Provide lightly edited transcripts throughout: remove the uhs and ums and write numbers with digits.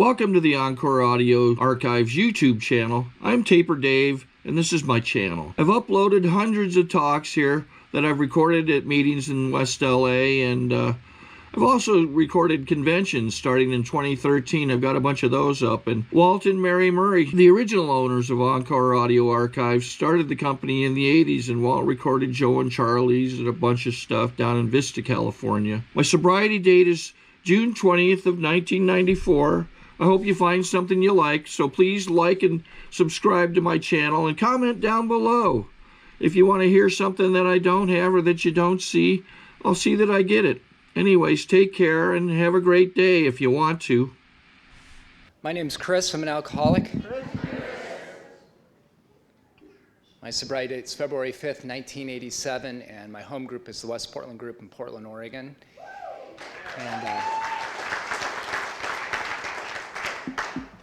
Welcome to the Encore Audio Archives YouTube channel. I'm Taper Dave, and this is my channel. I've uploaded hundreds of talks here that I've recorded at meetings in West LA, and I've also recorded conventions starting in 2013. I've got a bunch of those up. And Walt and Mary Murray, the original owners of Encore Audio Archives, started the company in the 80s, and Walt recorded Joe and Charlie's and a bunch of stuff down in Vista, California. My sobriety date is June 20th of 1994. I hope you find something you like, so please like and subscribe to my channel and comment down below. If you want to hear something that I don't have or that you don't see, I'll see that I get it. Anyways, take care and have a great day if you want to. My name's Chris. I'm an alcoholic. My sobriety date is February 5th, 1987, and my home group is the West Portland group in Portland, Oregon. And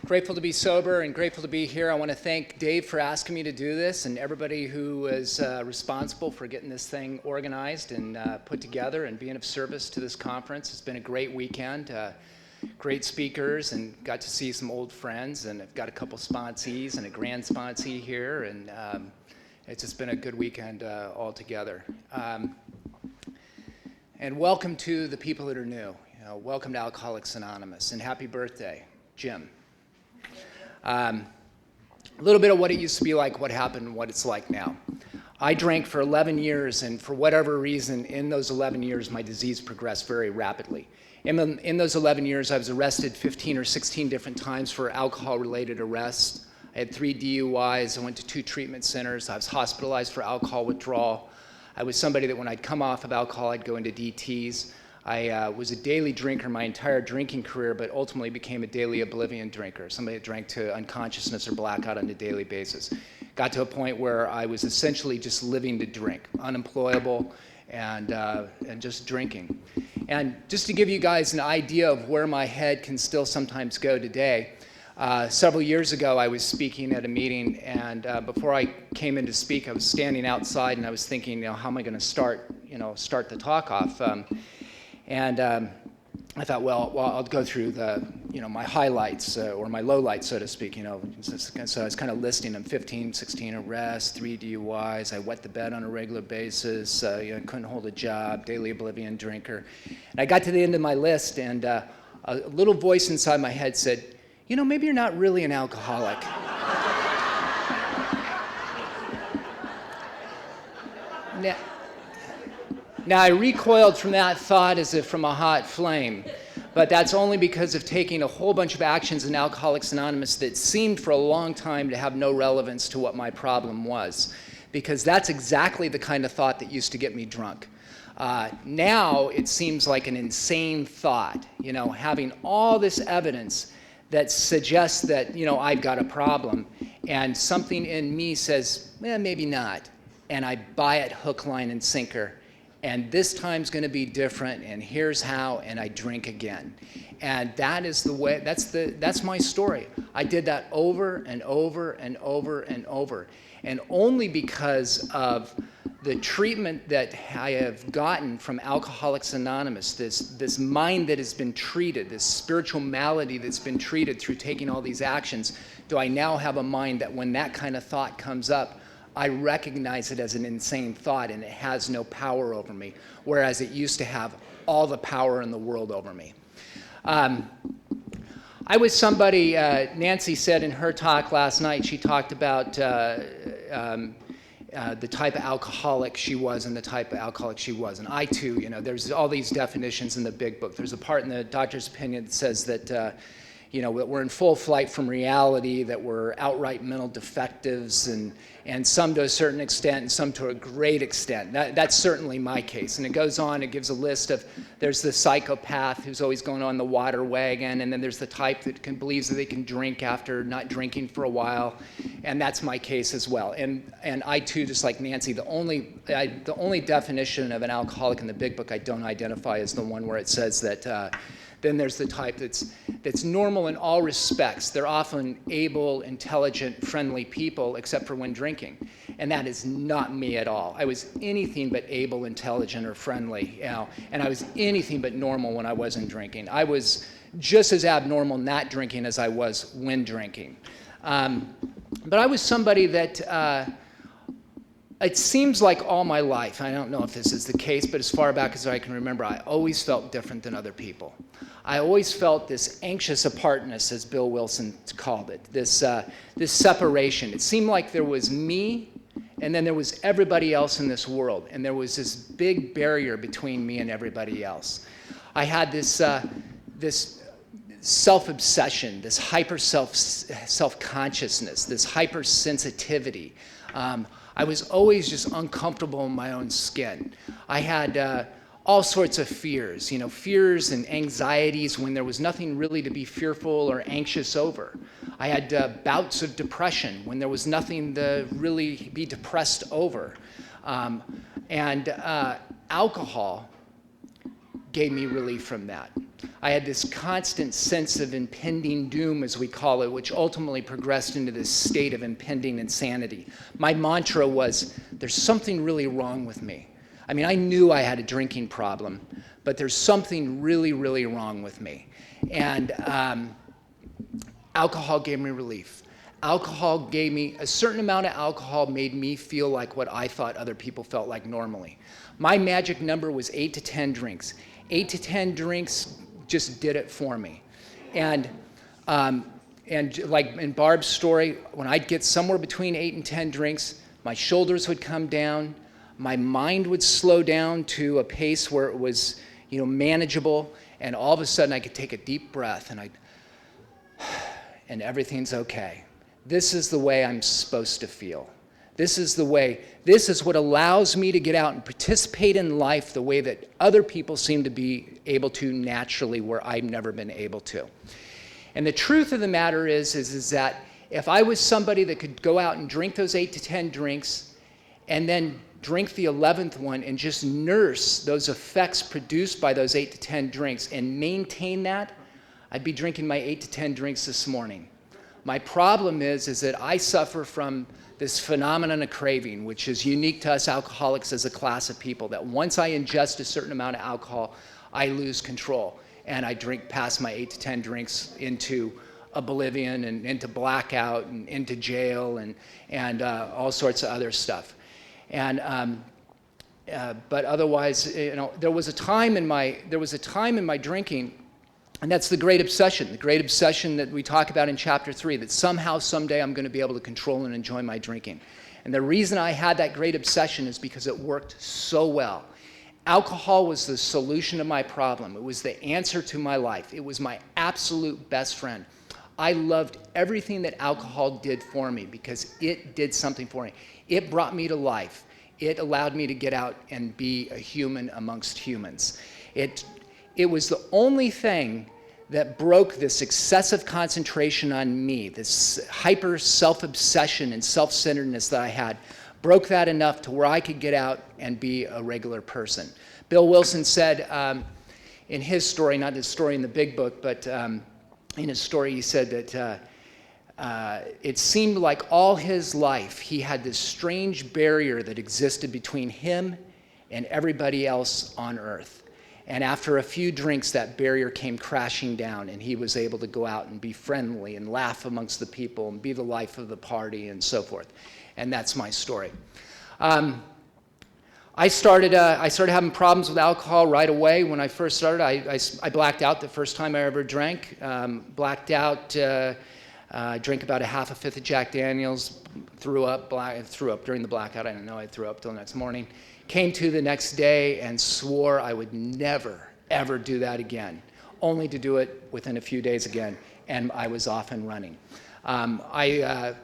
grateful to be sober and grateful to be here. I want to thank Dave for asking me to do this, and everybody who was responsible for getting this thing organized and put together and being of service to this conference. It's been a great weekend, great speakers, and got to see some old friends, and I've got a couple sponsees and a grand sponsee here, and it's just been a good weekend altogether. And welcome to the people that are new. Welcome to Alcoholics Anonymous, and happy birthday, Jim. A little bit of what it used to be like, what happened, and what it's like now. I drank for 11 years, and for whatever reason, in those 11 years, my disease progressed very rapidly. In those 11 years, I was arrested 15 or 16 different times for alcohol-related arrests. I had 3 DUIs. I went to 2 treatment centers. I was hospitalized for alcohol withdrawal. I was somebody that when I'd come off of alcohol, I'd go into DTs. I was a daily drinker my entire drinking career, but ultimately became a daily oblivion drinker, somebody that drank to unconsciousness or blackout on a daily basis. Got to a point where I was essentially just living to drink, unemployable, and just drinking. And just to give you guys an idea of where my head can still sometimes go today, several years ago I was speaking at a meeting, and before I came in to speak, I was standing outside and I was thinking, how am I going to start the talk off? I thought, well, I'll go through the, my highlights or my lowlights, so to speak. So I was kind of listing them: 15, 16 arrests, 3 DUIs. I wet the bed on a regular basis. Couldn't hold a job. Daily oblivion drinker. And I got to the end of my list, and a little voice inside my head said, maybe you're not really an alcoholic. Now, I recoiled from that thought as if from a hot flame, but that's only because of taking a whole bunch of actions in Alcoholics Anonymous that seemed for a long time to have no relevance to what my problem was, because that's exactly the kind of thought that used to get me drunk. Now, it seems like an insane thought, having all this evidence that suggests that, I've got a problem, and something in me says, maybe not, and I buy it hook, line, and sinker. And this time's going to be different, and here's how, and I drink again. And that is the way, that's my story. I did that over and over and over and over. And only because of the treatment that I have gotten from Alcoholics Anonymous, this mind that has been treated, this spiritual malady that's been treated through taking all these actions, do I now have a mind that when that kind of thought comes up, I recognize it as an insane thought, and it has no power over me, whereas it used to have all the power in the world over me. I was somebody, Nancy said in her talk last night, she talked about the type of alcoholic she was and the type of alcoholic she wasn't. I too, there's all these definitions in the big book. There's a part in the doctor's opinion that says that that we're in full flight from reality, that we're outright mental defectives, and some to a certain extent and some to a great extent. That's certainly my case. And it goes on, it gives a list of, there's the psychopath who's always going on the water wagon, and then there's the type that believes that they can drink after not drinking for a while, and that's my case as well. And I too, just like Nancy, the only definition of an alcoholic in the big book I don't identify is the one where it says that then there's the type that's normal in all respects. They're often able, intelligent, friendly people, except for when drinking. And that is not me at all. I was anything but able, intelligent, or friendly, and I was anything but normal when I wasn't drinking. I was just as abnormal not drinking as I was when drinking. But I was somebody that, it seems like all my life, I don't know if this is the case, but as far back as I can remember, I always felt different than other people. I always felt this anxious apartness, as Bill Wilson called it, this separation. It seemed like there was me, and then there was everybody else in this world, and there was this big barrier between me and everybody else. I had this self-obsession, this hyper self-consciousness, this hypersensitivity. I was always just uncomfortable in my own skin. I had all sorts of fears, fears and anxieties when there was nothing really to be fearful or anxious over. I had bouts of depression when there was nothing to really be depressed over. Alcohol gave me relief from that. I had this constant sense of impending doom, as we call it, which ultimately progressed into this state of impending insanity. My mantra was, there's something really wrong with me. I mean, I knew I had a drinking problem, but there's something really, really wrong with me. And alcohol gave me relief. Alcohol gave me, a certain amount of alcohol made me feel like what I thought other people felt like normally. My magic number was 8 to 10 drinks. 8 to 10 drinks just did it for me. And like in Barb's story, when I'd get somewhere between 8 and 10 drinks, my shoulders would come down, my mind would slow down to a pace where it was, manageable, and all of a sudden I could take a deep breath and everything's okay. This is the way I'm supposed to feel. This is what allows me to get out and participate in life the way that other people seem to be able to naturally, where I've never been able to. And the truth of the matter is that if I was somebody that could go out and drink those 8 to 10 drinks and then drink the 11th one and just nurse those effects produced by those 8 to 10 drinks and maintain that, I'd be drinking my 8 to 10 drinks this morning. My problem is that I suffer from this phenomenon of craving, which is unique to us alcoholics as a class of people, that once I ingest a certain amount of alcohol, I lose control. And I drink past my 8 to 10 drinks into oblivion and into blackout and into jail and all sorts of other stuff. And but otherwise, there was a time in my drinking. And that's the great obsession that we talk about in chapter 3, that somehow, someday I'm going to be able to control and enjoy my drinking. And the reason I had that great obsession is because it worked so well. Alcohol was the solution to my problem. It was the answer to my life. It was my absolute best friend. I loved everything that alcohol did for me because it did something for me. It brought me to life. It allowed me to get out and be a human amongst humans. It was the only thing that broke this excessive concentration on me, this hyper self-obsession and self-centeredness that I had, broke that enough to where I could get out and be a regular person. Bill Wilson said in his story, not his story in the big book, but in his story he said that it seemed like all his life he had this strange barrier that existed between him and everybody else on earth. And after a few drinks, that barrier came crashing down, and he was able to go out and be friendly and laugh amongst the people and be the life of the party and so forth. And that's my story. I started having problems with alcohol right away. When I first started, I blacked out the first time I ever drank. Blacked out, drank about a half a fifth of Jack Daniels, threw up during the blackout. I didn't know I threw up till the next morning. Came to the next day and swore I would never, ever do that again, only to do it within a few days again, and I was off and running. I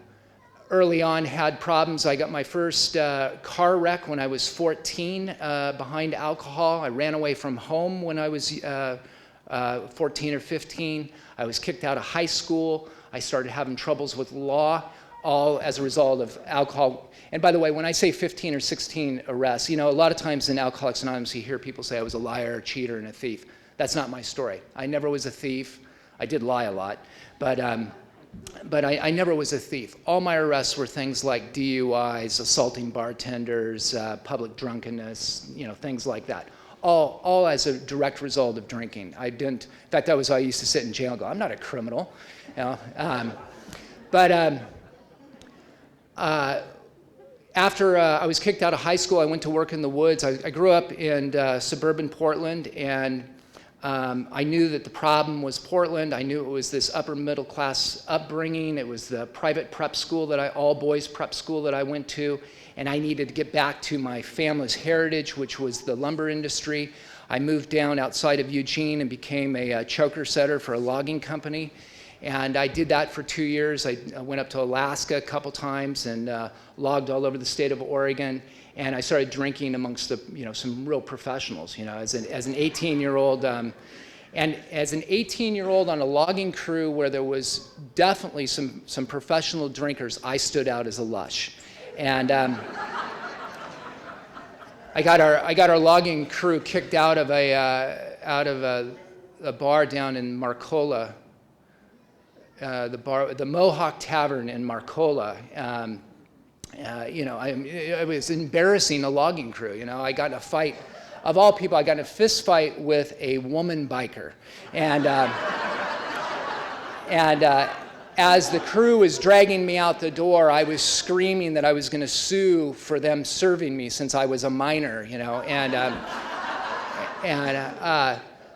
early on had problems. I got my first car wreck when I was 14 behind alcohol. I ran away from home when I was 14 or 15. I was kicked out of high school. I started having troubles with law, all as a result of alcohol. And by the way, when I say 15 or 16 arrests, a lot of times in Alcoholics Anonymous, you hear people say I was a liar, a cheater, and a thief. That's not my story. I never was a thief. I did lie a lot, but I never was a thief. All my arrests were things like DUIs, assaulting bartenders, public drunkenness, things like that. all as a direct result of drinking. I didn't, in fact, that was why I used to sit in jail and go, I'm not a criminal. You know? After I was kicked out of high school, I went to work in the woods. I grew up in suburban Portland, and I knew that the problem was Portland. I knew it was this upper middle class upbringing. It was the private prep school all boys prep school that I went to, and I needed to get back to my family's heritage, which was the lumber industry. I moved down outside of Eugene and became a choker setter for a logging company. And I did that for 2 years. I went up to Alaska a couple times and logged all over the state of Oregon. And I started drinking amongst some real professionals, as an 18-year-old. And as an 18-year-old on a logging crew where there was definitely some professional drinkers, I stood out as a lush. And I got our logging crew kicked out of a bar down in Marcola. The Mohawk Tavern in Marcola. It was embarrassing a logging crew. I got in a fight. Of all people, I got in a fist fight with a woman biker. And as the crew was dragging me out the door, I was screaming that I was going to sue for them serving me since I was a minor,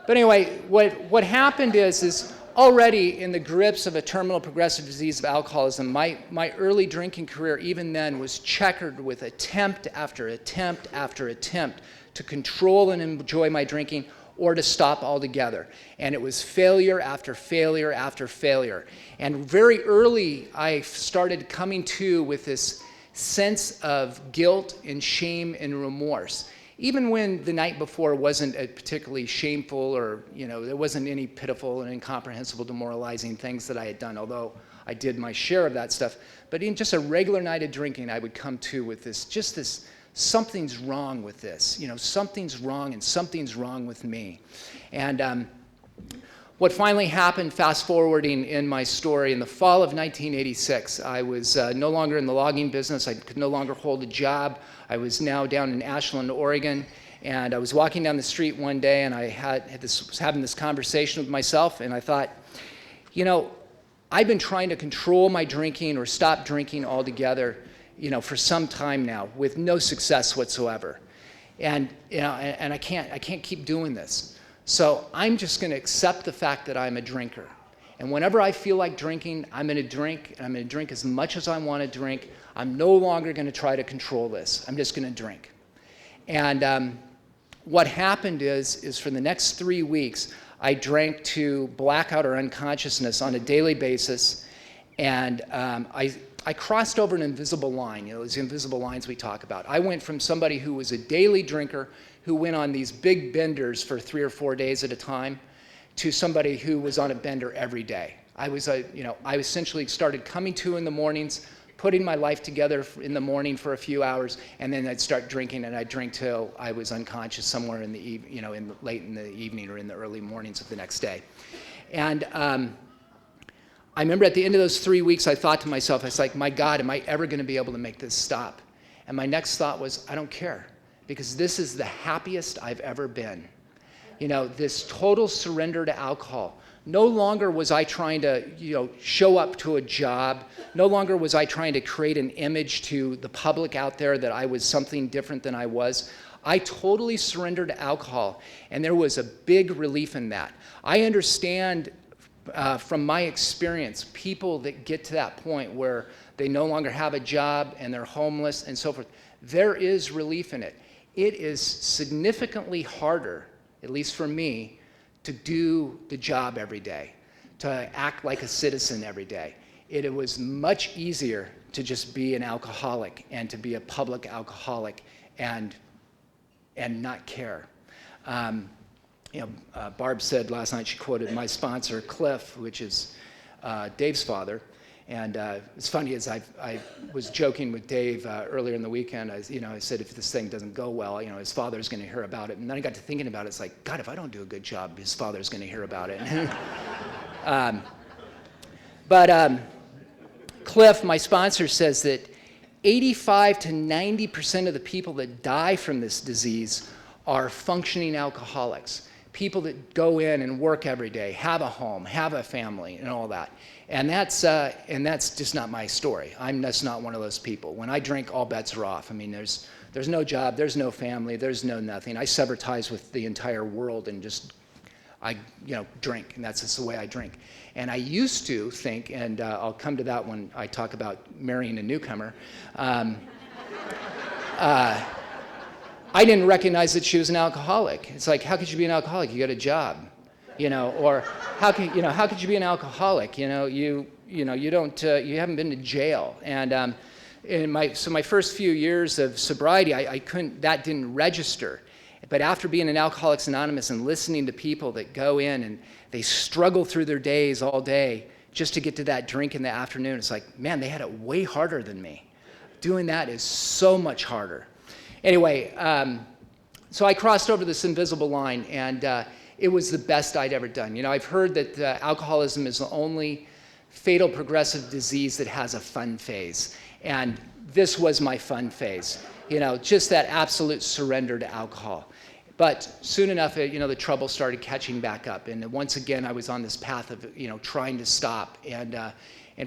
But anyway, what happened is already in the grips of a terminal progressive disease of alcoholism, my early drinking career, even then, was checkered with attempt after attempt after attempt to control and enjoy my drinking or to stop altogether. And it was failure after failure after failure. And very early, I started coming to with this sense of guilt and shame and remorse. Even when the night before wasn't a particularly shameful or, there wasn't any pitiful and incomprehensible demoralizing things that I had done, although I did my share of that stuff. But in just a regular night of drinking, I would come to with this, something's wrong with this. Something's wrong and something's wrong with me. And what finally happened, fast forwarding in my story, in the fall of 1986, I was no longer in the logging business. I could no longer hold a job. I was now down in Ashland, Oregon, and I was walking down the street one day, and I was having this conversation with myself, and I thought, I've been trying to control my drinking or stop drinking altogether, for some time now, with no success whatsoever, and I can't keep doing this. So I'm just going to accept the fact that I'm a drinker. And whenever I feel like drinking, I'm going to drink, and I'm going to drink as much as I want to drink. I'm no longer going to try to control this. I'm just going to drink. And what happened is for the next 3 weeks, I drank to blackout or unconsciousness on a daily basis, and I crossed over an invisible line, those invisible lines we talk about. I went from somebody who was a daily drinker who went on these big benders for 3 or 4 days at a time to somebody who was on a bender every day. I essentially started coming to in the mornings, putting my life together in the morning for a few hours, and then I'd start drinking, and I'd drink till I was unconscious somewhere in the late in the evening or in the early mornings of the next day. And I remember at the end of those 3 weeks, I thought to myself, I was like, my God, am I ever going to be able to make this stop? And my next thought was, I don't care, because this is the happiest I've ever been. This total surrender to alcohol. No longer was I trying to, show up to a job. No longer was I trying to create an image to the public out there that I was something different than I was. I totally surrendered to alcohol, and there was a big relief in that. I understand from my experience, people that get to that point where they no longer have a job and they're homeless and so forth, there is relief in it. It is significantly harder, at least for me, to do the job every day, to act like a citizen every day. It was much easier to just be an alcoholic and to be a public alcoholic and not care. Barb said last night, she quoted my sponsor, Cliff, which is Dave's father. And it's funny, as I was joking with Dave earlier in the weekend, I said, if this thing doesn't go well, his father's going to hear about it. And then I got to thinking about it. It's like, God, if I don't do a good job, his father's going to hear about it. But Cliff, my sponsor, says that 85 to 90% of the people that die from this disease are functioning alcoholics, people that go in and work every day, have a home, have a family, and all that. And that's just not my story. I'm just not one of those people. When I drink, all bets are off. I mean, there's no job, there's no family, there's no nothing. I sever ties with the entire world and just, drink, and that's just the way I drink. And I used to think, and I'll come to that when I talk about marrying a newcomer, I didn't recognize that she was an alcoholic. It's like, how could you be an alcoholic? You got a job, or how could you be an alcoholic? You haven't been to jail. And my first few years of sobriety, that didn't register. But after being in Alcoholics Anonymous and listening to people that go in and they struggle through their days all day just to get to that drink in the afternoon, it's like, man, they had it way harder than me. Doing that is so much harder. Anyway, so I crossed over this invisible line, and it was the best I'd ever done. I've heard that alcoholism is the only fatal progressive disease that has a fun phase. And this was my fun phase, just that absolute surrender to alcohol. But soon enough, the trouble started catching back up. And once again, I was on this path of, trying to stop. And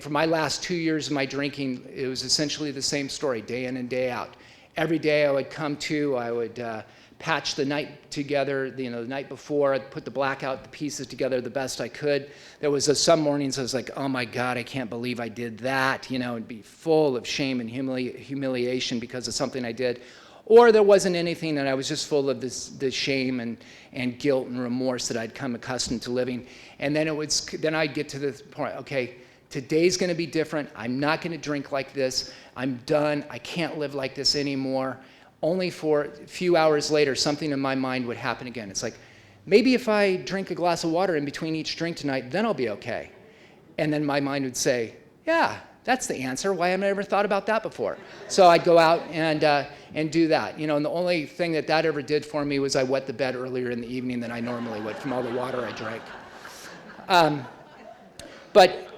for my last 2 years of my drinking, it was essentially the same story, day in and day out. Every day I would come to, I would patch the night together, the night before. I'd put the blackout, the pieces together the best I could. There was some mornings I was like, oh my God, I can't believe I did that, and be full of shame and humiliation because of something I did. Or there wasn't anything, and I was just full of the shame and guilt and remorse that I'd come accustomed to living. And then I'd get to the point, okay, today's going to be different. I'm not going to drink like this. I'm done. I can't live like this anymore. Only for a few hours later, something in my mind would happen again. It's like, maybe if I drink a glass of water in between each drink tonight, then I'll be okay. And then my mind would say, yeah, that's the answer. Why haven't I ever thought about that before? So I'd go out and do that. And the only thing that ever did for me was I wet the bed earlier in the evening than I normally would from all the water I drank. But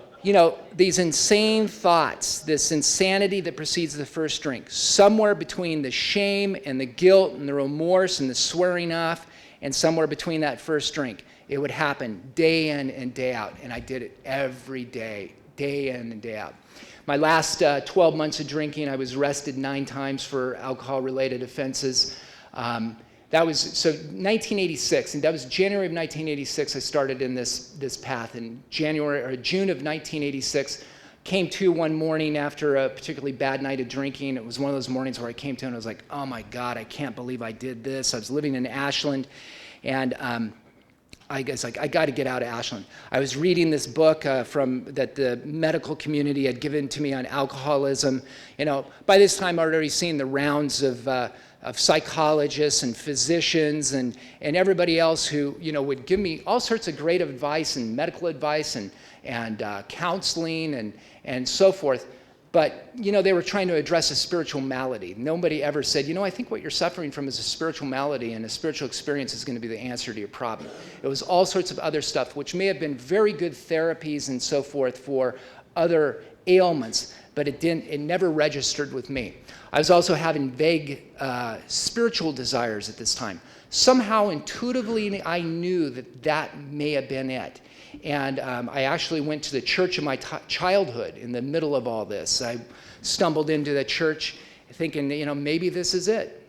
these insane thoughts, this insanity that precedes the first drink, somewhere between the shame and the guilt and the remorse and the swearing off, and somewhere between that first drink, it would happen day in and day out. And I did it every day, day in and day out. My last 12 months of drinking, I was arrested 9 times for alcohol-related offenses. That was 1986, and that was January of 1986. I started in this path. In June of 1986, came to one morning after a particularly bad night of drinking. It was one of those mornings where I came to and I was like, oh my God, I can't believe I did this. I was living in Ashland, and I got to get out of Ashland. I was reading this book that the medical community had given to me on alcoholism. By this time I'd already seen the rounds of psychologists and physicians and everybody else who would give me all sorts of great advice and medical advice and counseling and so forth. But they were trying to address a spiritual malady. Nobody ever said, I think what you're suffering from is a spiritual malady, and a spiritual experience is going to be the answer to your problem. It was all sorts of other stuff, which may have been very good therapies and so forth for other ailments, but it never registered with me. I was also having vague spiritual desires at this time. Somehow, intuitively, I knew that may have been it. And I actually went to the church of my childhood in the middle of all this. I stumbled into the church thinking, maybe this is it.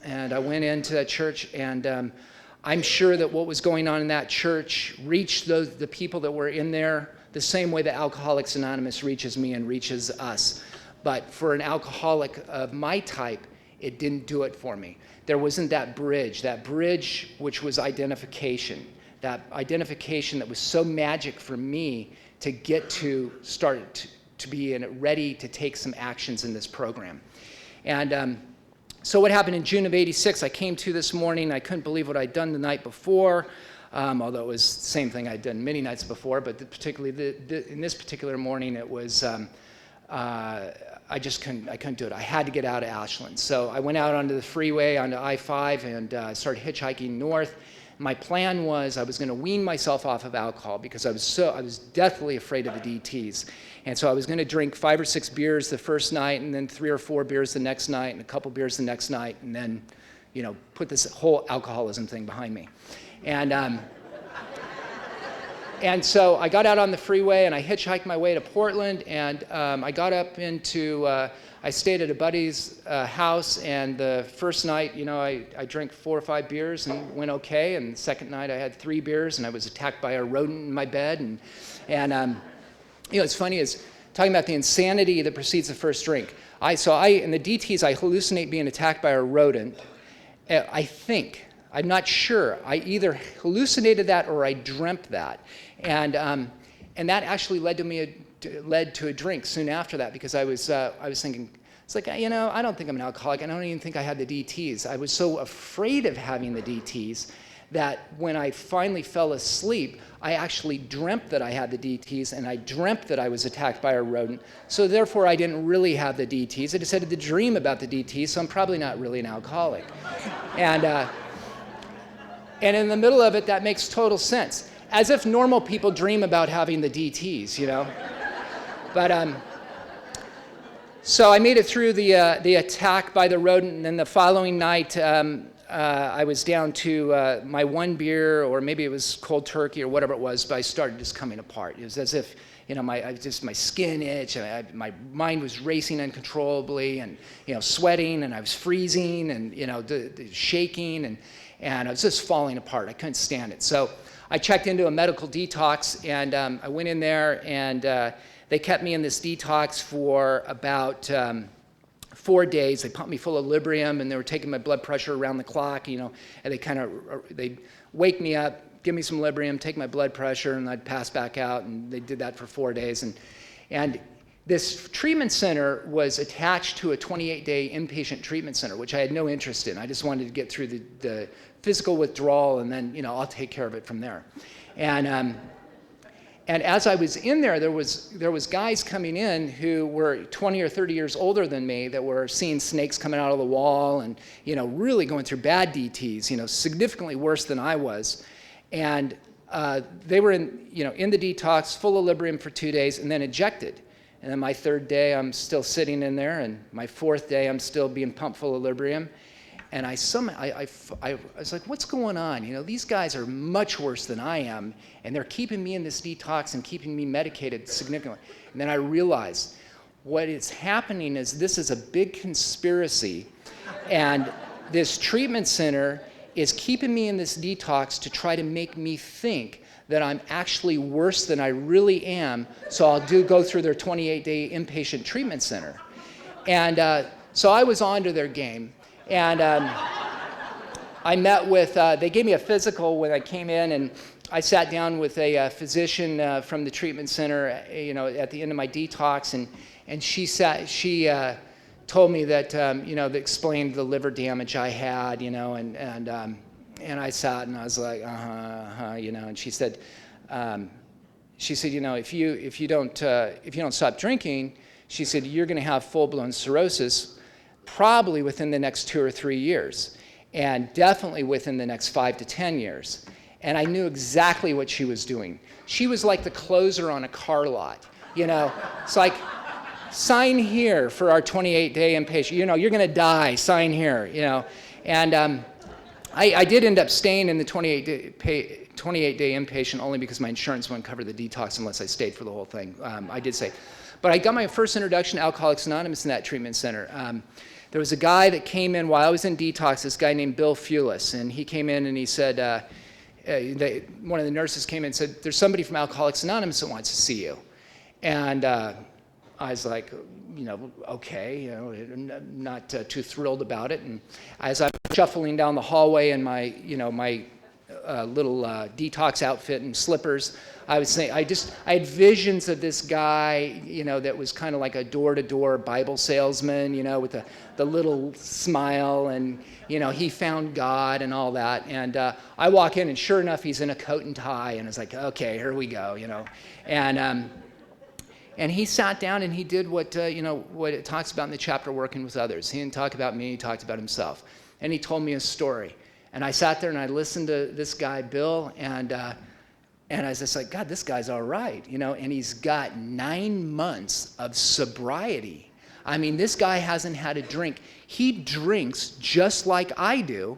And I went into that church, and I'm sure that what was going on in that church reached the people that were in there the same way that Alcoholics Anonymous reaches me and reaches us. But for an alcoholic of my type, it didn't do it for me. There wasn't that bridge which was identification. That identification that was so magic for me to get to start to be ready to take some actions in this program. And so what happened in June of '86, I came to this morning. I couldn't believe what I'd done the night before, although it was the same thing I'd done many nights before, but particularly in this particular morning, it was, I couldn't do it. I had to get out of Ashland. So I went out onto the freeway, onto I-5, and started hitchhiking north. My plan was I was going to wean myself off of alcohol because I was deathly afraid of the DTs. And so I was going to drink 5 or 6 beers the first night, and then 3 or 4 beers the next night, and a couple beers the next night, and then put this whole alcoholism thing behind me. And so I got out on the freeway and I hitchhiked my way to Portland, and I got up into, I stayed at a buddy's house, and the first night, I drank 4 or 5 beers and went okay, and the second night I had 3 beers and I was attacked by a rodent in my bed, and it's funny is talking about the insanity that precedes the first drink. In the DTs, I hallucinate being attacked by a rodent. I'm not sure. I either hallucinated that or I dreamt that. And that actually led to a drink soon after that, because I was thinking, it's like, I don't think I'm an alcoholic. I don't even think I had the DTs. I was so afraid of having the DTs that when I finally fell asleep, I actually dreamt that I had the DTs, and I dreamt that I was attacked by a rodent. So therefore, I didn't really have the DTs. I just had to dream about the DTs, so I'm probably not really an alcoholic. And in the middle of it, that makes total sense. As if normal people dream about having the DTs, But so I made it through the attack by the rodent, and then the following night, I was down to my 1 beer, or maybe it was cold turkey or whatever it was, but I started just coming apart. It was as if, my skin itched, and my mind was racing uncontrollably, and, sweating, and I was freezing, and, shaking, and I was just falling apart. I couldn't stand it. So I checked into a medical detox, and I went in there, and they kept me in this detox for about 4 days. They pumped me full of Librium, and they were taking my blood pressure around the clock, and they'd wake me up, give me some Librium, take my blood pressure, and I'd pass back out, and they did that for 4 days. And this treatment center was attached to a 28-day inpatient treatment center, which I had no interest in. I just wanted to get through the physical withdrawal, and then, I'll take care of it from there. And as I was in there, there was guys coming in who were 20 or 30 years older than me that were seeing snakes coming out of the wall and, really going through bad DTs, significantly worse than I was. And they were in the detox, full of Librium for 2 days, and then ejected. And then my 3rd day, I'm still sitting in there, and my 4th day, I'm still being pumped full of Librium. And I was like, what's going on? These guys are much worse than I am, and they're keeping me in this detox and keeping me medicated significantly. And then I realized what is happening is this is a big conspiracy, and this treatment center is keeping me in this detox to try to make me think that I'm actually worse than I really am, so I'll go through their 28-day inpatient treatment center. And so I was onto their game. And I met with, they gave me a physical when I came in, and I sat down with a physician from the treatment center, at the end of my detox, and she told me that, that explained the liver damage I had, and I sat and I was like, and she said, if you don't stop drinking, she said, you're going to have full-blown cirrhosis, probably within the next 2 or 3 years, and definitely within the next 5 to 10 years. And I knew exactly what she was doing. She was like the closer on a car lot. It's like, sign here for our 28-day inpatient. You're going to die. Sign here. And I did end up staying in the 28-day inpatient only because my insurance wouldn't cover the detox unless I stayed for the whole thing. I did say. But I got my first introduction to Alcoholics Anonymous in that treatment center. There was a guy that came in while I was in detox, this guy named Bill Fulis, and he came in and he said, one of the nurses came in and said, there's somebody from Alcoholics Anonymous that wants to see you. And I was like, okay, not too thrilled about it. And as I'm shuffling down the hallway in my, my little detox outfit and slippers, I was saying, I had visions of this guy, that was kind of like a door-to-door Bible salesman, with the little smile, and, he found God and all that. And I walk in, and sure enough, he's in a coat and tie, and it's like, okay, here we go, And he sat down and he did what it talks about in the chapter, Working with Others. He didn't talk about me, he talked about himself. And he told me a story. And I sat there and I listened to this guy, Bill, and I was just like, God, this guy's all right, and he's got 9 months of sobriety. I mean, this guy hasn't had a drink. He drinks just like I do,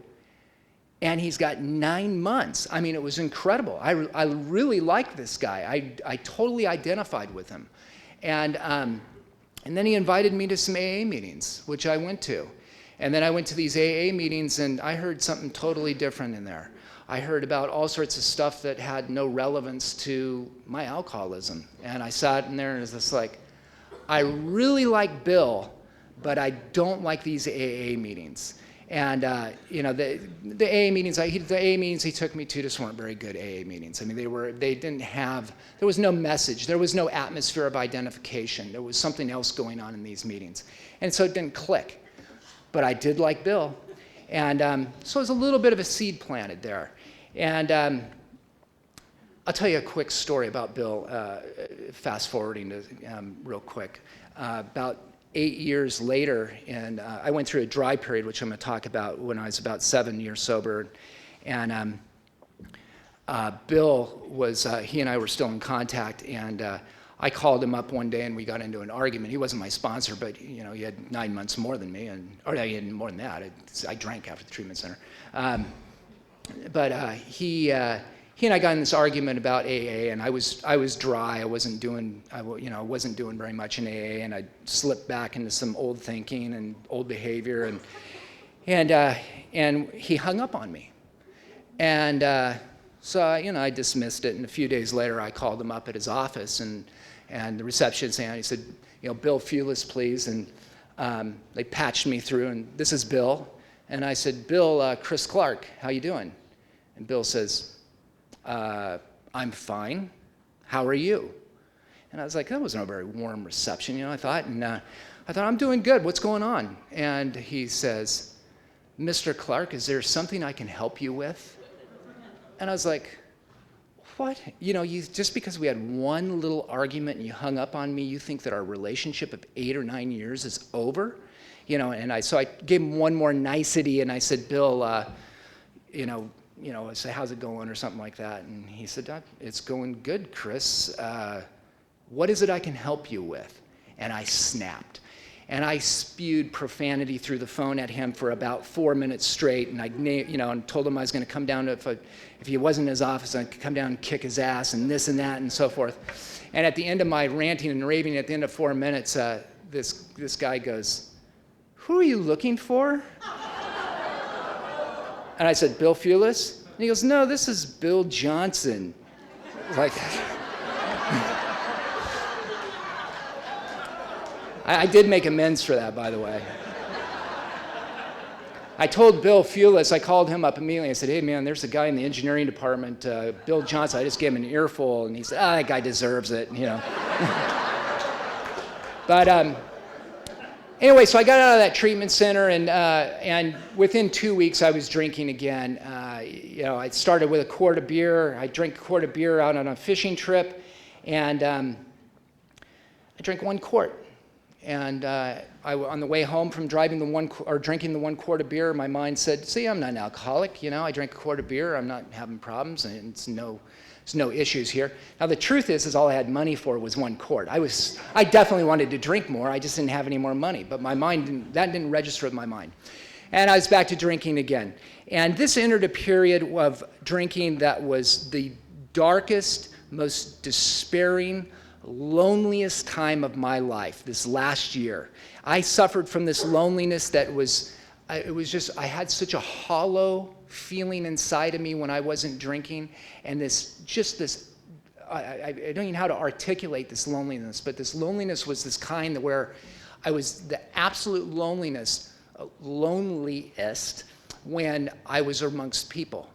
and he's got 9 months. I mean, it was incredible. I really liked this guy. I totally identified with him. And then he invited me to some AA meetings, which I went to. And then I went to these AA meetings, and I heard something totally different in there. I heard about all sorts of stuff that had no relevance to my alcoholism. And I sat in there and it was just like, I really like Bill, but I don't like these AA meetings. And you know, the AA meetings, the AA meetings he took me to just weren't very good AA meetings. I mean, they didn't have, there was no message, there was no atmosphere of identification. There was something else going on in these meetings. And so it didn't click. But I did like Bill. And so there's a little bit of a seed planted there. And I'll tell you a quick story about Bill, fast forwarding to, real quick. About 8 years later, and I went through a dry period, which I'm going to talk about, when I was about 7 years sober. And Bill was, he and I were still in contact, and I called him up one day and we got into an argument. He wasn't my sponsor, but you know, he had 9 months more than me, or he had more than that. I drank after the treatment center. But he and I got in this argument about AA, and I was dry. I wasn't doing very much in AA, and I slipped back into some old thinking and old behavior, and he hung up on me, and so I dismissed it. And a few days later, I called him up at his office, and the receptionist, and he said, Bill Fulis, please, and they patched me through, and this is Bill, and I said, Bill, Chris Clark, how you doing? And Bill says, I'm fine. How are you? And I was like, that wasn't a very warm reception, I thought. And I thought, I'm doing good. What's going on? And he says, Mr. Clark, is there something I can help you with? And I was like, what? Just because we had one little argument and you hung up on me, you think that our relationship of 8 or 9 years is over? And so I gave him one more nicety, and I said, Bill, I said, how's it going, or something like that. And he said, it's going good, Chris. What is it I can help you with? And I snapped. And I spewed profanity through the phone at him for about 4 minutes straight. And and told him I was going to come down to, if he wasn't in his office, I'd come down and kick his ass and this and that and so forth. And at the end of my ranting and raving, at the end of 4 minutes, this guy goes, who are you looking for? And I said, Bill Fulis? And he goes, no, this is Bill Johnson. Like, I did make amends for that, by the way. I told Bill Fulis, I called him up immediately. I said, hey, man, there's a guy in the engineering department, Bill Johnson. I just gave him an earful. And he said, that guy deserves it, But anyway, so I got out of that treatment center, and within 2 weeks, I was drinking again. I started with a quart of beer. I drank a quart of beer out on a fishing trip, and I drank 1 quart. And on the way home from drinking the 1 quart of beer, my mind said, see, I'm not an alcoholic. I drank a quart of beer. I'm not having problems, and it's no issues here. Now, the truth is all I had money for was 1 quart. I definitely wanted to drink more. I just didn't have any more money. But my mind didn't register with my mind. And I was back to drinking again. And this entered a period of drinking that was the darkest, most despairing, loneliest time of my life, this last year. I suffered from this loneliness that I had such a hollow feeling inside of me when I wasn't drinking, and I don't even know how to articulate this loneliness, but this loneliness was this kind where I was the absolute loneliest when I was amongst people.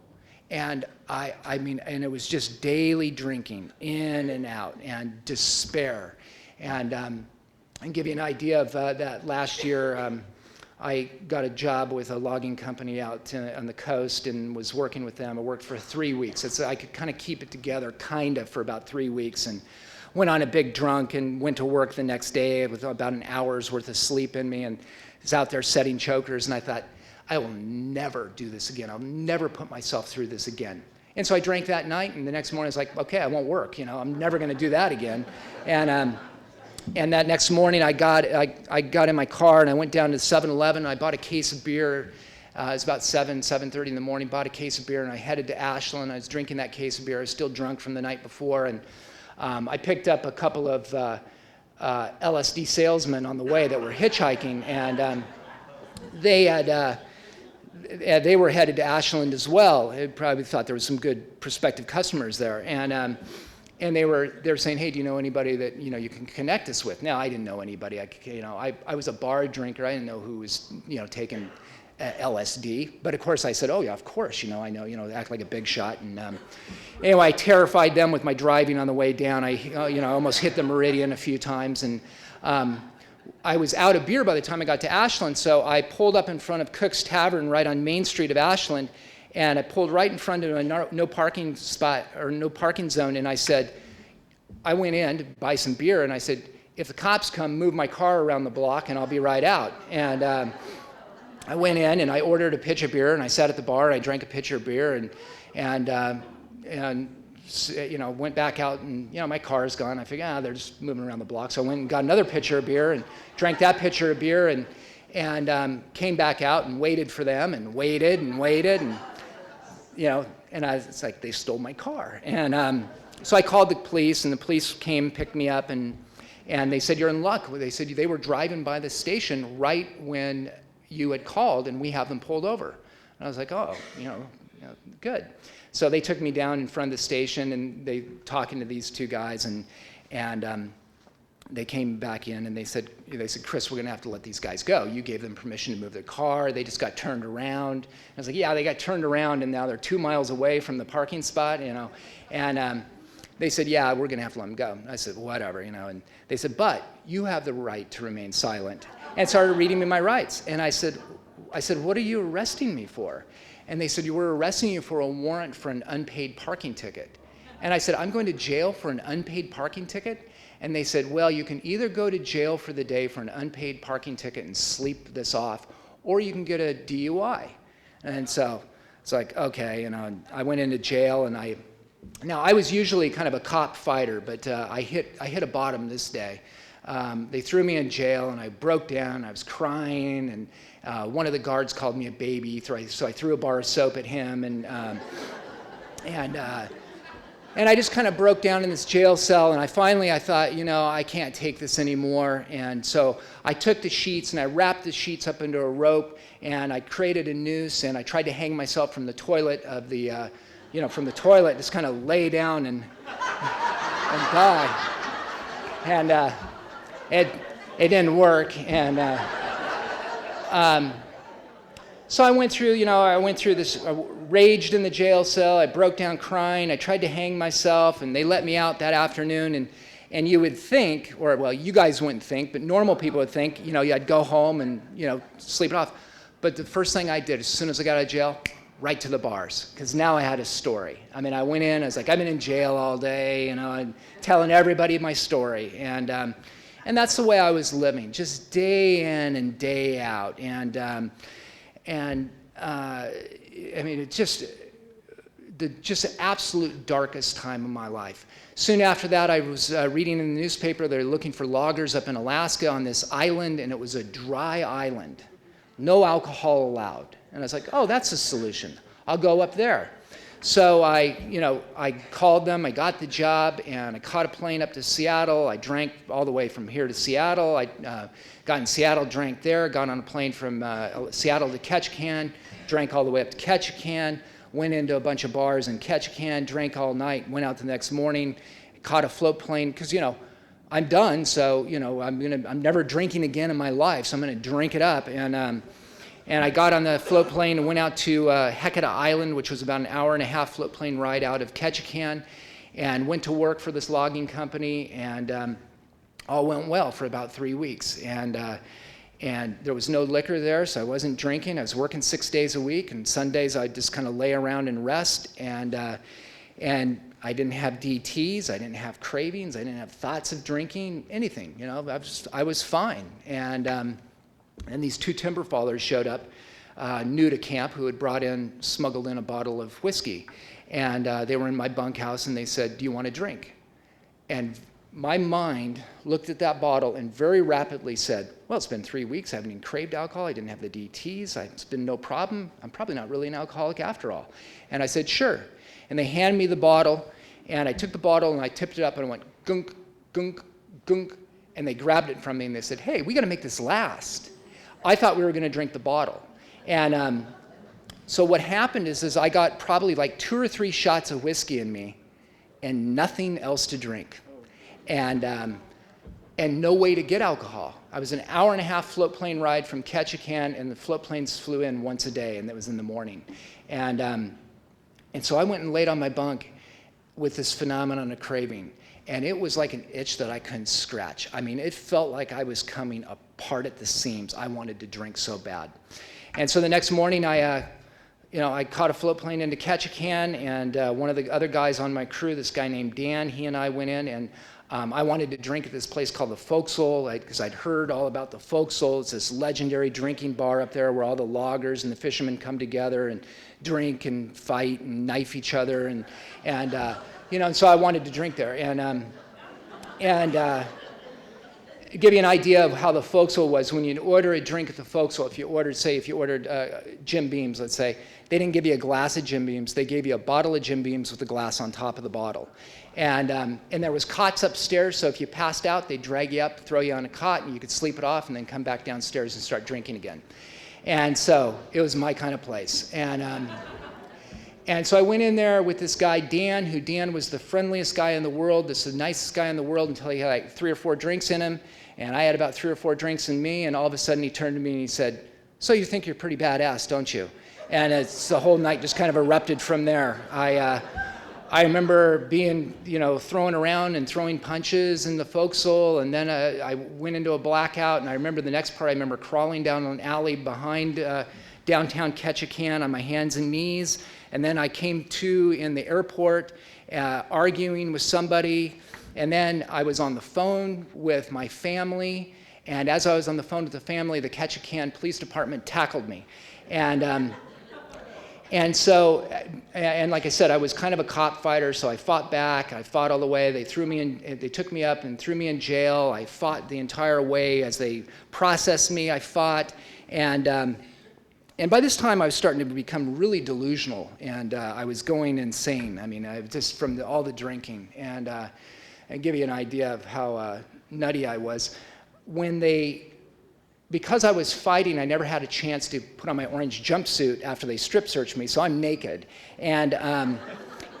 And and it was just daily drinking, in and out, and despair. And I'll give you an idea of that last year. I got a job with a logging company out on the coast and was working with them. I worked for 3 weeks. So I could kind of keep it together, for about 3 weeks, and went on a big drunk and went to work the next day with about an hour's worth of sleep in me, and was out there setting chokers, and I thought, I will never do this again. I'll never put myself through this again. And so I drank that night, and the next morning I was like, okay, I won't work. I'm never going to do that again. And And that next morning, I got in my car and I went down to 7-Eleven. I bought a case of beer. It was about 7:30 in the morning. Bought a case of beer and I headed to Ashland. I was drinking that case of beer. I was still drunk from the night before, and I picked up a couple of LSD salesmen on the way that were hitchhiking, and they were headed to Ashland as well. They probably thought there was some good prospective customers there, and they were saying, hey, do you know anybody that you can connect us with? Now, I didn't know anybody. I was a bar drinker. I didn't know who was taking LSD, but of course I said, oh yeah, of course, I know, act like a big shot. And anyway, I terrified them with my driving on the way down. I almost hit the Meridian a few times, and I was out of beer by the time I got to Ashland, so I pulled up in front of Cook's Tavern right on Main Street of Ashland, and I pulled right in front of a no parking spot or no parking zone, and I went in to buy some beer, and I said, if the cops come, move my car around the block and I'll be right out. And I went in and I ordered a pitcher of beer, and I sat at the bar and I drank a pitcher of beer, and went back out, and my car is gone. I figured, they're just moving around the block. So I went and got another pitcher of beer and drank that pitcher of beer, and came back out and waited for them and waited, and it's like they stole my car. And so I called the police, and the police came, picked me up, and they said, you're in luck. They said they were driving by the station right when you had called, and we have them pulled over. And I was like, oh, good. So they took me down in front of the station, and they talking to these two guys, and they came back in, and they said, Chris, we're going to have to let these guys go. You gave them permission to move their car. They just got turned around. I was like, yeah, they got turned around, and now they're 2 miles away from the parking spot, And they said, yeah, we're going to have to let them go. I said, whatever, And they said, but you have the right to remain silent. And started reading me my rights. And I said, what are you arresting me for? And they said, we're arresting you for a warrant for an unpaid parking ticket. And I said, I'm going to jail for an unpaid parking ticket? And they said, well, you can either go to jail for the day for an unpaid parking ticket and sleep this off, or you can get a DUI. And so it's like, okay, I went into jail, and now I was usually kind of a cop fighter, but I hit a bottom this day. They threw me in jail, and I broke down. I was crying, and one of the guards called me a baby, so I threw a bar of soap at him, and I just kind of broke down in this jail cell, and I thought, I can't take this anymore, and so I took the sheets, and I wrapped the sheets up into a rope, and I created a noose, and I tried to hang myself from the toilet just kind of lay down and die, and it didn't work, and so I went through this, raged in the jail cell. I broke down crying. I tried to hang myself, and they let me out that afternoon. And you would think, you guys wouldn't think, but normal people would think, I'd go home and sleep it off. But the first thing I did as soon as I got out of jail, right to the bars, because now I had a story. I mean, I went in. I was like, I've been in jail all day, and telling everybody my story, and that's the way I was living, just day in and day out, and I mean, it's just the absolute darkest time of my life. Soon after that, I was reading in the newspaper they're looking for loggers up in Alaska on this island, and it was a dry island, no alcohol allowed. And I was like, oh, that's a solution. I'll go up there. So I called them, I got the job, and I caught a plane up to Seattle. I drank all the way from here to Seattle. I got in Seattle, drank there, got on a plane from Seattle to Ketchikan, drank all the way up to Ketchikan, went into a bunch of bars in Ketchikan, drank all night, went out the next morning, caught a float plane, because, I'm done, so, I'm never drinking again in my life, so I'm going to drink it up. And I got on the float plane and went out to Hecata Island, which was about an hour and a half float plane ride out of Ketchikan, and went to work for this logging company, and all went well for about 3 weeks. And there was no liquor there, so I wasn't drinking. I was working 6 days a week, and Sundays I'd just kind of lay around and rest. And I didn't have DTs, I didn't have cravings, I didn't have thoughts of drinking, anything. I was fine. And these two timber fallers showed up, new to camp, who had smuggled in a bottle of whiskey. And they were in my bunkhouse, and they said, do you want a drink? And my mind looked at that bottle and very rapidly said, well, it's been 3 weeks. I haven't even craved alcohol. I didn't have the DTs. It's been no problem. I'm probably not really an alcoholic after all. And I said, sure. And they handed me the bottle, and I took the bottle and I tipped it up and I went gunk, gunk, gunk. And they grabbed it from me and they said, hey, we got to make this last. I thought we were going to drink the bottle. And so what happened is I got probably like 2 or 3 shots of whiskey in me and nothing else to drink. And no way to get alcohol. I was an hour-and-a-half float plane ride from Ketchikan, and the float planes flew in once a day, and that was in the morning. And so I went and laid on my bunk with this phenomenon of craving, and it was like an itch that I couldn't scratch. I mean, it felt like I was coming apart at the seams. I wanted to drink so bad. And so the next morning, I caught a float plane into Ketchikan, and one of the other guys on my crew, this guy named Dan, he and I went in, and I wanted to drink at this place called the Forecastle, because I'd heard all about the Forecastle. It's this legendary drinking bar up there where all the loggers and the fishermen come together and drink and fight and knife each other, and so I wanted to drink there. And give you an idea of how the Forecastle was. When you order a drink at the Forecastle, if you ordered Jim Beams, let's say, they didn't give you a glass of Jim Beams. They gave you a bottle of Jim Beams with a glass on top of the bottle. And there was cots upstairs, so if you passed out, they'd drag you up, throw you on a cot, and you could sleep it off and then come back downstairs and start drinking again. And so it was my kind of place. And so I went in there with this guy, Dan, Dan was the friendliest guy in the world, the nicest guy in the world until he had like 3 or 4 drinks in him. And I had about 3 or 4 drinks in me, and all of a sudden he turned to me and he said, so you think you're pretty badass, don't you? And the whole night just kind of erupted from there. I remember being, thrown around and throwing punches in the Forecastle, and then I went into a blackout, and I remember the next part, I remember crawling down an alley behind downtown Ketchikan on my hands and knees, and then I came to in the airport arguing with somebody, and then I was on the phone with my family, and as I was on the phone with the family, the Ketchikan Police Department tackled me. And so, like I said, I was kind of a cop fighter, so I fought back. I fought all the way. They took me up and threw me in jail. I fought the entire way as they processed me. I fought, and by this time I was starting to become really delusional, and I was going insane. I mean, just from all the drinking, and give you an idea of how nutty I was. Because I was fighting, I never had a chance to put on my orange jumpsuit after they strip searched me, so I'm naked. And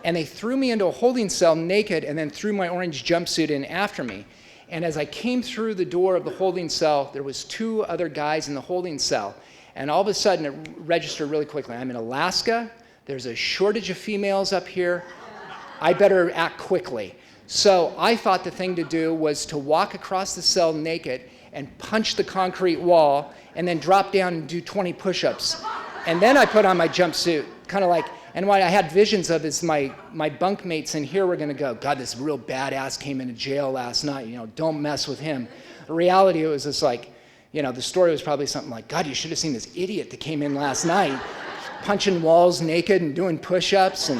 they threw me into a holding cell naked and then threw my orange jumpsuit in after me. And as I came through the door of the holding cell, there was 2 other guys in the holding cell. And all of a sudden, it registered really quickly. I'm in Alaska. There's a shortage of females up here. I better act quickly. So I thought the thing to do was to walk across the cell naked and punch the concrete wall, and then drop down and do 20 push-ups. And then I put on my jumpsuit, kind of like, and what I had visions of is my bunkmates in here were gonna go, God, this real badass came into jail last night, don't mess with him. The reality, it was just like, the story was probably something like, God, you should have seen this idiot that came in last night, punching walls naked and doing push-ups.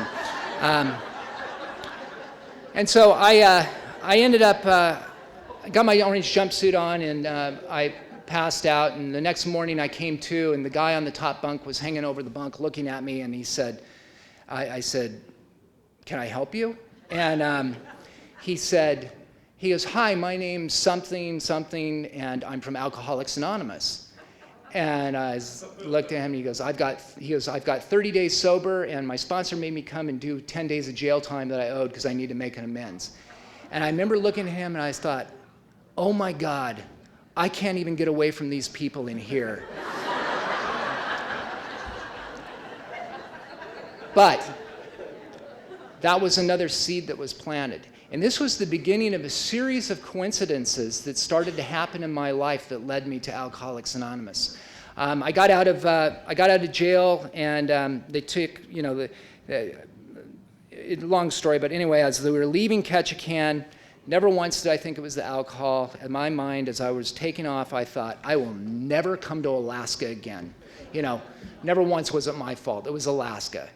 And so I ended up, I got my orange jumpsuit on, and I passed out, and the next morning I came to, and the guy on the top bunk was hanging over the bunk looking at me, and he said, I said, can I help you? And he goes, hi, my name's something, something, and I'm from Alcoholics Anonymous. And I looked at him, and he goes, I've got 30 days sober, and my sponsor made me come and do 10 days of jail time that I owed because I need to make an amends. And I remember looking at him, and I thought, oh my God, I can't even get away from these people in here. But that was another seed that was planted. And this was the beginning of a series of coincidences that started to happen in my life that led me to Alcoholics Anonymous. I got out of jail, and they took, long story, but anyway, as we were leaving Ketchikan, never once did I think it was the alcohol. In my mind, as I was taking off, I thought, I will never come to Alaska again. Never once was it my fault. It was Alaska.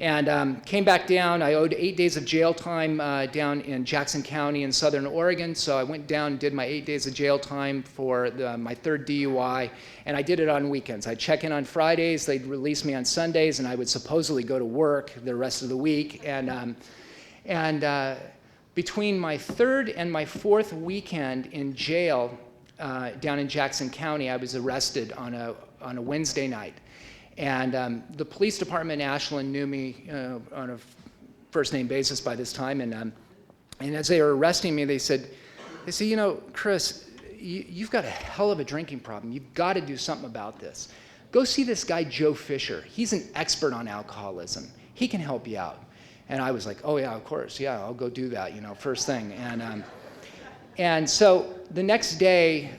And came back down. I owed 8 days of jail time down in Jackson County in Southern Oregon. So I went down and did my 8 days of jail time for my third DUI. And I did it on weekends. I'd check in on Fridays. They'd release me on Sundays. And I would supposedly go to work the rest of the week. And between my third and my fourth weekend in jail down in Jackson County, I was arrested on a Wednesday night. And the police department in Ashland knew me on a first-name basis by this time. And as they were arresting me, they said, you know, Chris, you've got a hell of a drinking problem. You've got to do something about this. Go see this guy, Joe Fisher. He's an expert on alcoholism. He can help you out. And I was like, oh, yeah, of course. Yeah, I'll go do that, you know, first thing. And so the next day,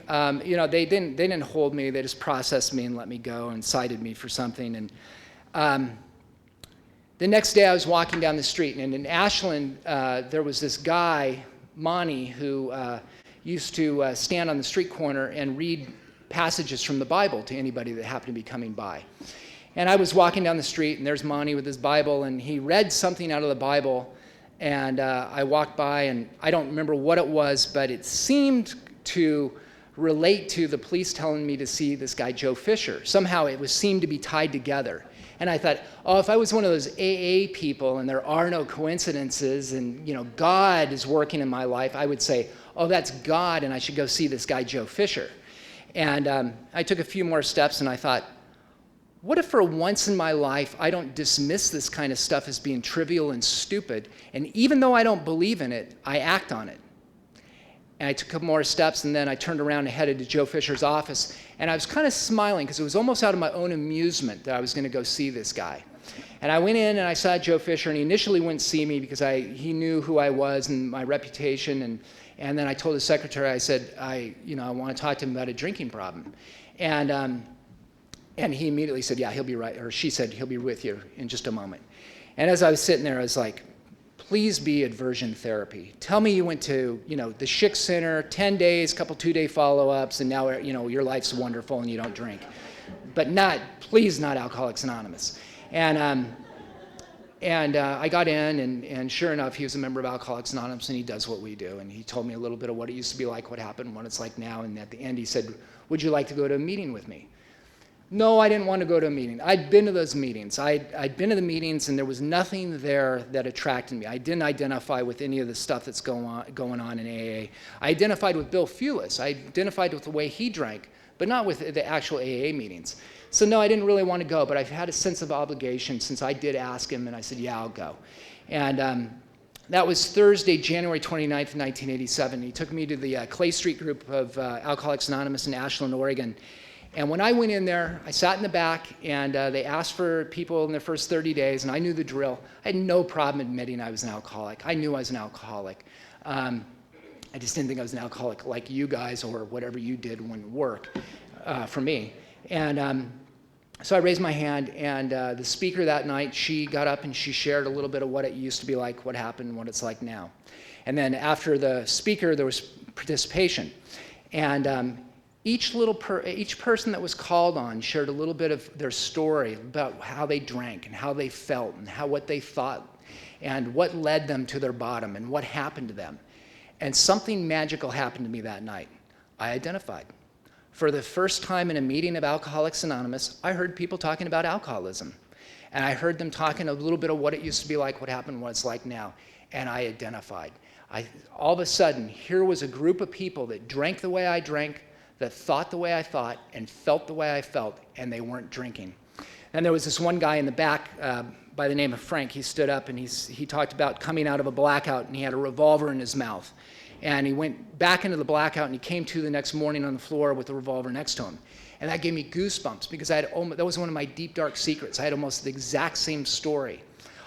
you know, they didn't hold me. They just processed me and let me go and cited me for something. And the next day I was walking down the street, and in Ashland, there was this guy, Monty, who used to stand on the street corner and read passages from the Bible to anybody that happened to be coming by. And I was walking down the street, and there's Monty with his Bible, and he read something out of the Bible. And I walked by, and I don't remember what it was, but it seemed to relate to the police telling me to see this guy, Joe Fisher. Somehow it seemed to be tied together. And I thought, oh, if I was one of those AA people and there are no coincidences and, you know, God is working in my life, I would say, oh, that's God, and I should go see this guy, Joe Fisher. And I took a few more steps, and I thought, what if for once in my life I don't dismiss this kind of stuff as being trivial and stupid, and even though I don't believe in it, I act on it? And I took a couple more steps, and then I turned around and headed to Joe Fisher's office, and I was kind of smiling because it was almost out of my own amusement that I was going to go see this guy. And I went in and I saw Joe Fisher, and he initially wouldn't see me because he knew who I was and my reputation, and then I told his secretary, I said, I want to talk to him about a drinking problem. And he immediately said, yeah, he'll be right, or she said, he'll be with you in just a moment. And as I was sitting there, I was like, please be aversion therapy. Tell me you went to, you know, the Schick Center, 10 days, couple 2-day follow-ups, and now, you know, your life's wonderful and you don't drink. But please not Alcoholics Anonymous. And I got in, and sure enough, he was a member of Alcoholics Anonymous, and he does what we do. And he told me a little bit of what it used to be like, what happened, what it's like now. And at the end, he said, would you like to go to a meeting with me? No, I didn't want to go to a meeting. I'd been to those meetings. I'd been to the meetings, and there was nothing there that attracted me. I didn't identify with any of the stuff that's going on in AA. I identified with Bill Fulis. I identified with the way he drank, but not with the actual AA meetings. So no, I didn't really want to go, but I've had a sense of obligation since I did ask him, and I said, yeah, I'll go. And that was Thursday, January 29th, 1987. He took me to the Clay Street group of Alcoholics Anonymous in Ashland, Oregon. And when I went in there, I sat in the back, and they asked for people in their first 30 days, and I knew the drill. I had no problem admitting I was an alcoholic. I knew I was an alcoholic. I just didn't think I was an alcoholic like you guys or whatever you did wouldn't work for me. And so I raised my hand, and the speaker that night, she got up and she shared a little bit of what it used to be like, what happened, and what it's like now. And then after the speaker, there was participation. And each person that was called on shared a little bit of their story about how they drank and how they felt and what they thought and what led them to their bottom and what happened to them. And something magical happened to me that night. I identified. For the first time in a meeting of Alcoholics Anonymous, I heard people talking about alcoholism. And I heard them talking a little bit of what it used to be like, what happened, what it's like now. And I identified. All of a sudden, here was a group of people that drank the way I drank, that thought the way I thought, and felt the way I felt, and they weren't drinking. And there was this one guy in the back by the name of Frank. He stood up and he talked about coming out of a blackout, and he had a revolver in his mouth. And he went back into the blackout, and he came to the next morning on the floor with the revolver next to him. And that gave me goosebumps because that was one of my deep, dark secrets. I had almost the exact same story.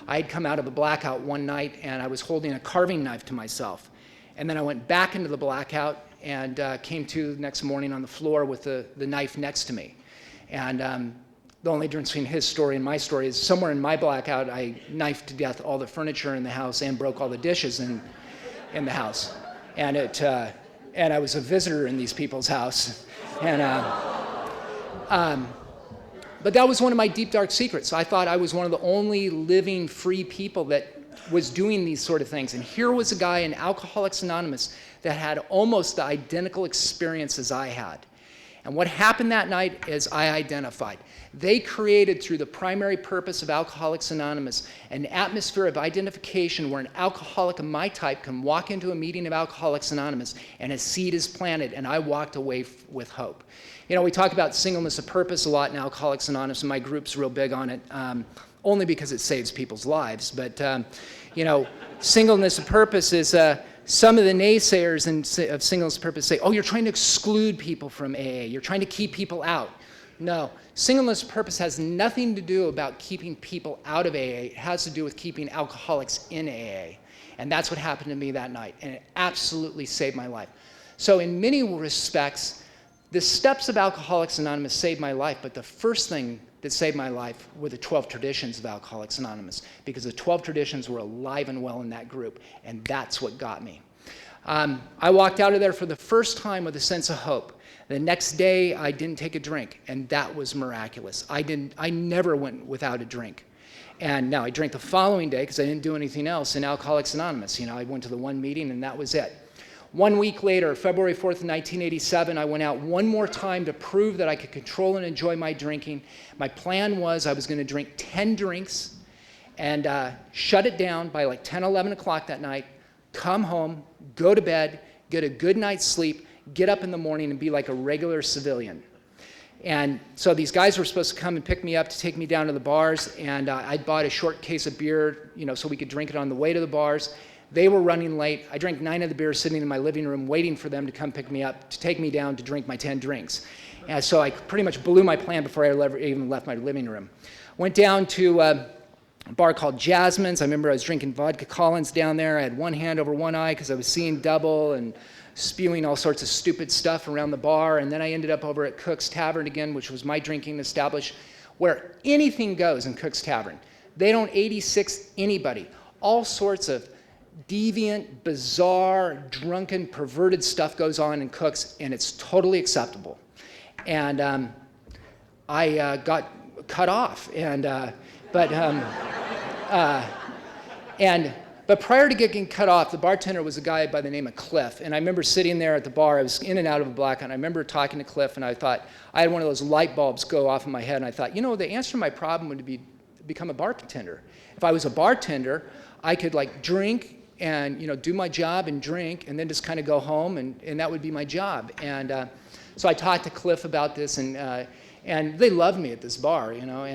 I had come out of a blackout one night, and I was holding a carving knife to myself. And then I went back into the blackout and came to the next morning on the floor with the knife next to me. And the only difference between his story and my story is somewhere in my blackout, I knifed to death all the furniture in the house and broke all the dishes in the house. And I was a visitor in these people's house. And But that was one of my deep, dark secrets. I thought I was one of the only living, free people that was doing these sort of things. And here was a guy in Alcoholics Anonymous that had almost the identical experience as I had. And what happened that night is I identified. They created, through the primary purpose of Alcoholics Anonymous, an atmosphere of identification where an alcoholic of my type can walk into a meeting of Alcoholics Anonymous and a seed is planted, and I walked away with hope. You know, we talk about singleness of purpose a lot in Alcoholics Anonymous, and my group's real big on it, only because it saves people's lives. But, you know, singleness of purpose is... some of the naysayers of singleness of purpose say, oh, you're trying to exclude people from AA. You're trying to keep people out. No, singleness of purpose has nothing to do about keeping people out of AA. It has to do with keeping alcoholics in AA. And that's what happened to me that night. And it absolutely saved my life. So in many respects, the steps of Alcoholics Anonymous saved my life. But the first thing that saved my life were the 12 traditions of Alcoholics Anonymous, because the 12 traditions were alive and well in that group, and that's what got me. I walked out of there for the first time with a sense of hope. The next day, I didn't take a drink, and that was miraculous. I never went without a drink. And now I drank the following day because I didn't do anything else in Alcoholics Anonymous. You know, I went to the one meeting, and that was it. 1 week later, February 4th, 1987, I went out one more time to prove that I could control and enjoy my drinking. My plan was I was going to drink 10 drinks and shut it down by like 10, 11 o'clock that night, come home, go to bed, get a good night's sleep, get up in the morning and be like a regular civilian. And so these guys were supposed to come and pick me up to take me down to the bars, and I bought a short case of beer, you know, so we could drink it on the way to the bars. They were running late. I drank 9 of the beers sitting in my living room waiting for them to come pick me up to take me down to drink my 10 drinks. And so I pretty much blew my plan before I even left my living room. Went down to a bar called Jasmine's. I remember I was drinking vodka Collins down there. I had one hand over one eye because I was seeing double and spewing all sorts of stupid stuff around the bar. And then I ended up over at Cook's Tavern again, which was my drinking establishment, where anything goes in Cook's Tavern. They don't 86 anybody. All sorts of deviant, bizarre, drunken, perverted stuff goes on in Cook's, and it's totally acceptable. And I got cut off, but prior to getting cut off, the bartender was a guy by the name of Cliff, and I remember sitting there at the bar. I was in and out of a blackout, and I remember talking to Cliff, and I thought, I had one of those light bulbs go off in my head, and I thought, you know, the answer to my problem would be become a bartender. If I was a bartender, I could like drink and, you know, do my job and drink and then just kind of go home, and that would be my job. And so I talked to Cliff about this, and they loved me at this bar, you know,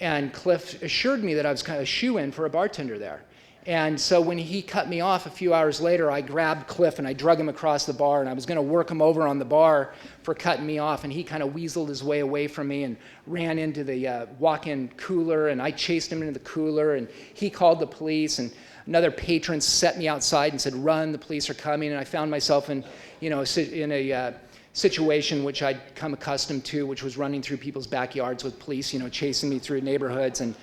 and Cliff assured me that I was kind of a shoo-in for a bartender there. And so when he cut me off a few hours later, I grabbed Cliff and I drug him across the bar, and I was going to work him over on the bar for cutting me off, and he kind of weaseled his way away from me and ran into the walk-in cooler, and I chased him into the cooler, and he called the police, and another patron set me outside and said, run, the police are coming, and I found myself in, you know, in a situation which I'd come accustomed to, which was running through people's backyards with police, you know, chasing me through neighborhoods, and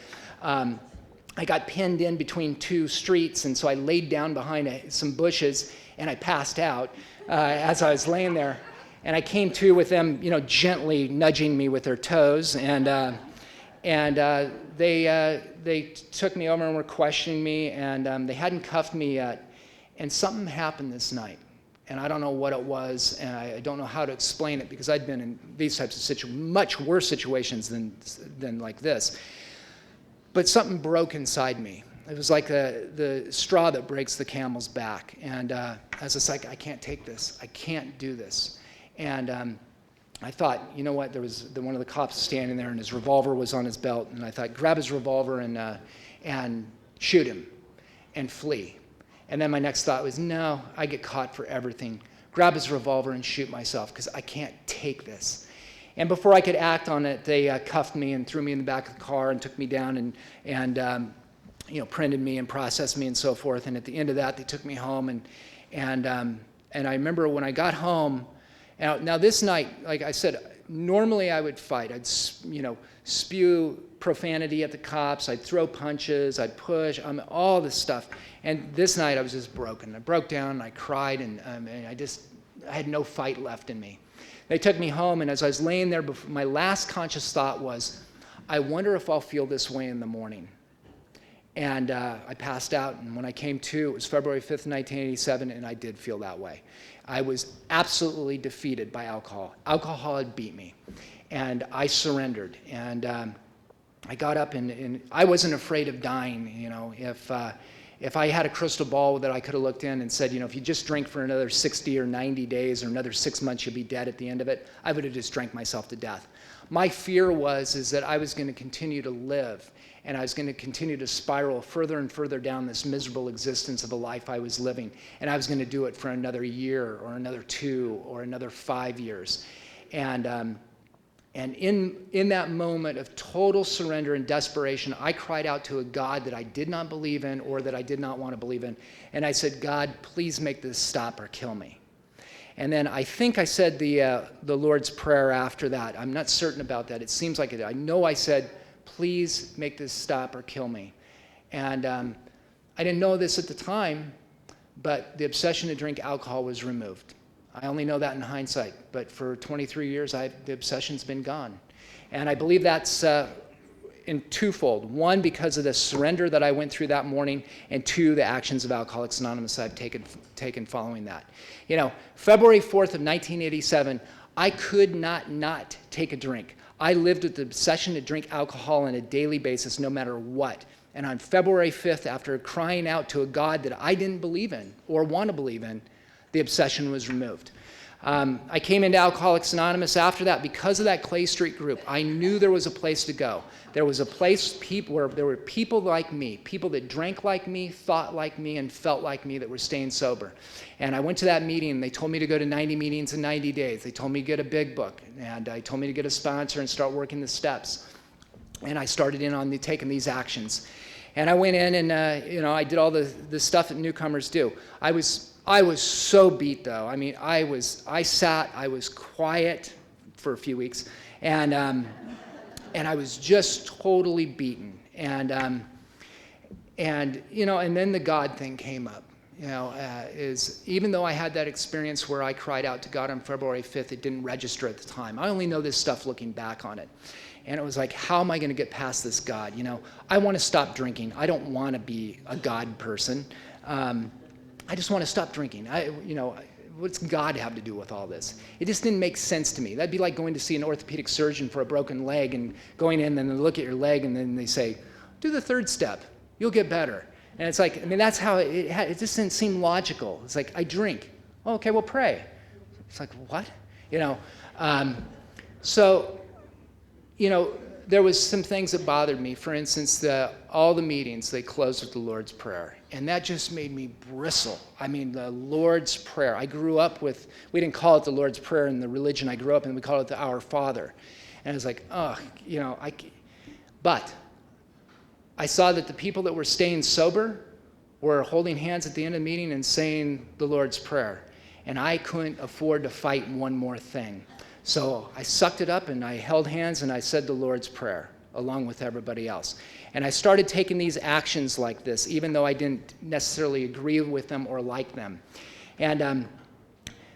I got pinned in between 2 streets, and so I laid down behind some bushes, and I passed out as I was laying there. And I came to with them, you know, gently nudging me with their toes, and they took me over and were questioning me, and they hadn't cuffed me yet. And something happened this night, and I don't know what it was, and I don't know how to explain it, because I'd been in these types of much worse situations than like this. But something broke inside me. It was like the straw that breaks the camel's back. And I was just like, I can't take this. I can't do this. And I thought, you know what? There was one of the cops standing there, and his revolver was on his belt. And I thought, grab his revolver and shoot him and flee. And then my next thought was, no, I get caught for everything. Grab his revolver and shoot myself, because I can't take this. And before I could act on it, they cuffed me and threw me in the back of the car and took me down and you know, printed me and processed me and so forth. And at the end of that, they took me home. And I remember when I got home. Now this night, like I said, normally I would fight. I'd, you know, spew profanity at the cops. I'd throw punches. I'd push. all this stuff. And this night I was just broken. I broke down and I cried, and had no fight left in me. They took me home, and as I was laying there, my last conscious thought was, I wonder if I'll feel this way in the morning. And I passed out, and when I came to, it was February 5th, 1987, and I did feel that way. I was absolutely defeated by alcohol. Alcohol had beat me, and I surrendered. And I got up, and I wasn't afraid of dying. You know, if I had a crystal ball that I could have looked in and said, you know, if you just drink for another 60 or 90 days or another 6 months, you'll be dead at the end of it, I would have just drank myself to death. My fear is that I was going to continue to live, and I was going to continue to spiral further and further down this miserable existence of a life I was living, and I was going to do it for another year or another 2 or another 5 years. And in that moment of total surrender and desperation, I cried out to a God that I did not believe in or that I did not want to believe in. And I said, God, please make this stop or kill me. And then I think I said the Lord's Prayer after that. I'm not certain about that. It seems like it. I know I said, please make this stop or kill me. And I didn't know this at the time, but the obsession to drink alcohol was removed. I only know that in hindsight, but for 23 years, the obsession's been gone. And I believe that's in twofold. One, because of the surrender that I went through that morning, and 2, the actions of Alcoholics Anonymous I've taken following that. You know, February 4th of 1987, I could not take a drink. I lived with the obsession to drink alcohol on a daily basis, no matter what. And on February 5th, after crying out to a God that I didn't believe in or want to believe in, the obsession was removed. I came into Alcoholics Anonymous after that because of that Clay Street group. I knew there was a place to go. There was a place where there were people like me, people that drank like me, thought like me, and felt like me that were staying sober. And I went to that meeting, and they told me to go to 90 meetings in 90 days. They told me to get a big book, and they told me to get a sponsor and start working the steps. And I started in on taking these actions. And I went in and, I did all the stuff that newcomers do. I was so beat, though. I mean, I was quiet for a few weeks, and I was just totally beaten. And then the God thing came up. Even though I had that experience where I cried out to God on February 5th, it didn't register at the time. I only know this stuff looking back on it. And it was like, how am I going to get past this God? I want to stop drinking. I don't want to be a God person. I just want to stop drinking. What's God have to do with all this? It just didn't make sense to me. That'd be like going to see an orthopedic surgeon for a broken leg and going in and they look at your leg and then they say, do the 3rd step. You'll get better. And it's like, that's how it just didn't seem logical. It's like, I drink. Oh, okay, well, pray. It's like, what? There was some things that bothered me. For instance, all the meetings, they closed with the Lord's Prayer. And that just made me bristle. I mean, the Lord's Prayer. I grew up with, we didn't call it the Lord's Prayer in the religion I grew up in. We called it the Our Father. And I was like, but I saw that the people that were staying sober were holding hands at the end of the meeting and saying the Lord's Prayer. And I couldn't afford to fight one more thing. So I sucked it up and I held hands and I said the Lord's Prayer along with everybody else. And I started taking these actions like this, even though I didn't necessarily agree with them or like them. And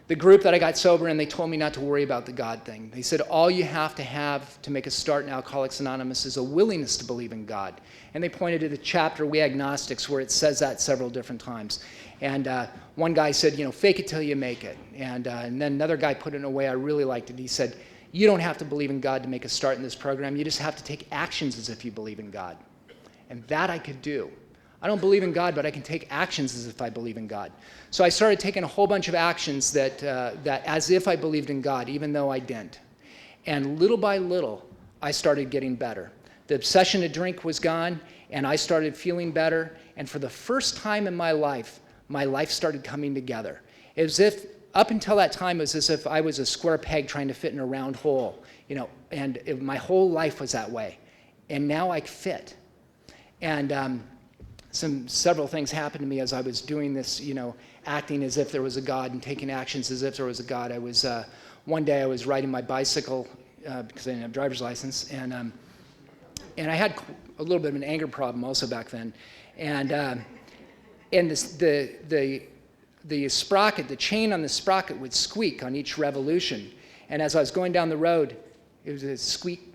the group that I got sober in, they told me not to worry about the God thing. They said all you have to make a start in Alcoholics Anonymous is a willingness to believe in God. And they pointed to the chapter, We Agnostics, where it says that several different times. And one guy said, fake it till you make it. And then another guy put it in a way I really liked it. He said, you don't have to believe in God to make a start in this program. You just have to take actions as if you believe in God. And that I could do. I don't believe in God, but I can take actions as if I believe in God. So I started taking a whole bunch of actions that as if I believed in God, even though I didn't. And little by little, I started getting better. The obsession to drink was gone, and I started feeling better. And for the first time in my life started coming together. It was as if, up until that time, it was as if I was a square peg trying to fit in a round hole, and my whole life was that way. And now I fit. And several things happened to me as I was doing this, acting as if there was a God and taking actions as if there was a God. One day I was riding my bicycle because I didn't have a driver's license, and I had a little bit of an anger problem also back then. And the sprocket, the chain on the sprocket would squeak on each revolution. And as I was going down the road, it was a squeak,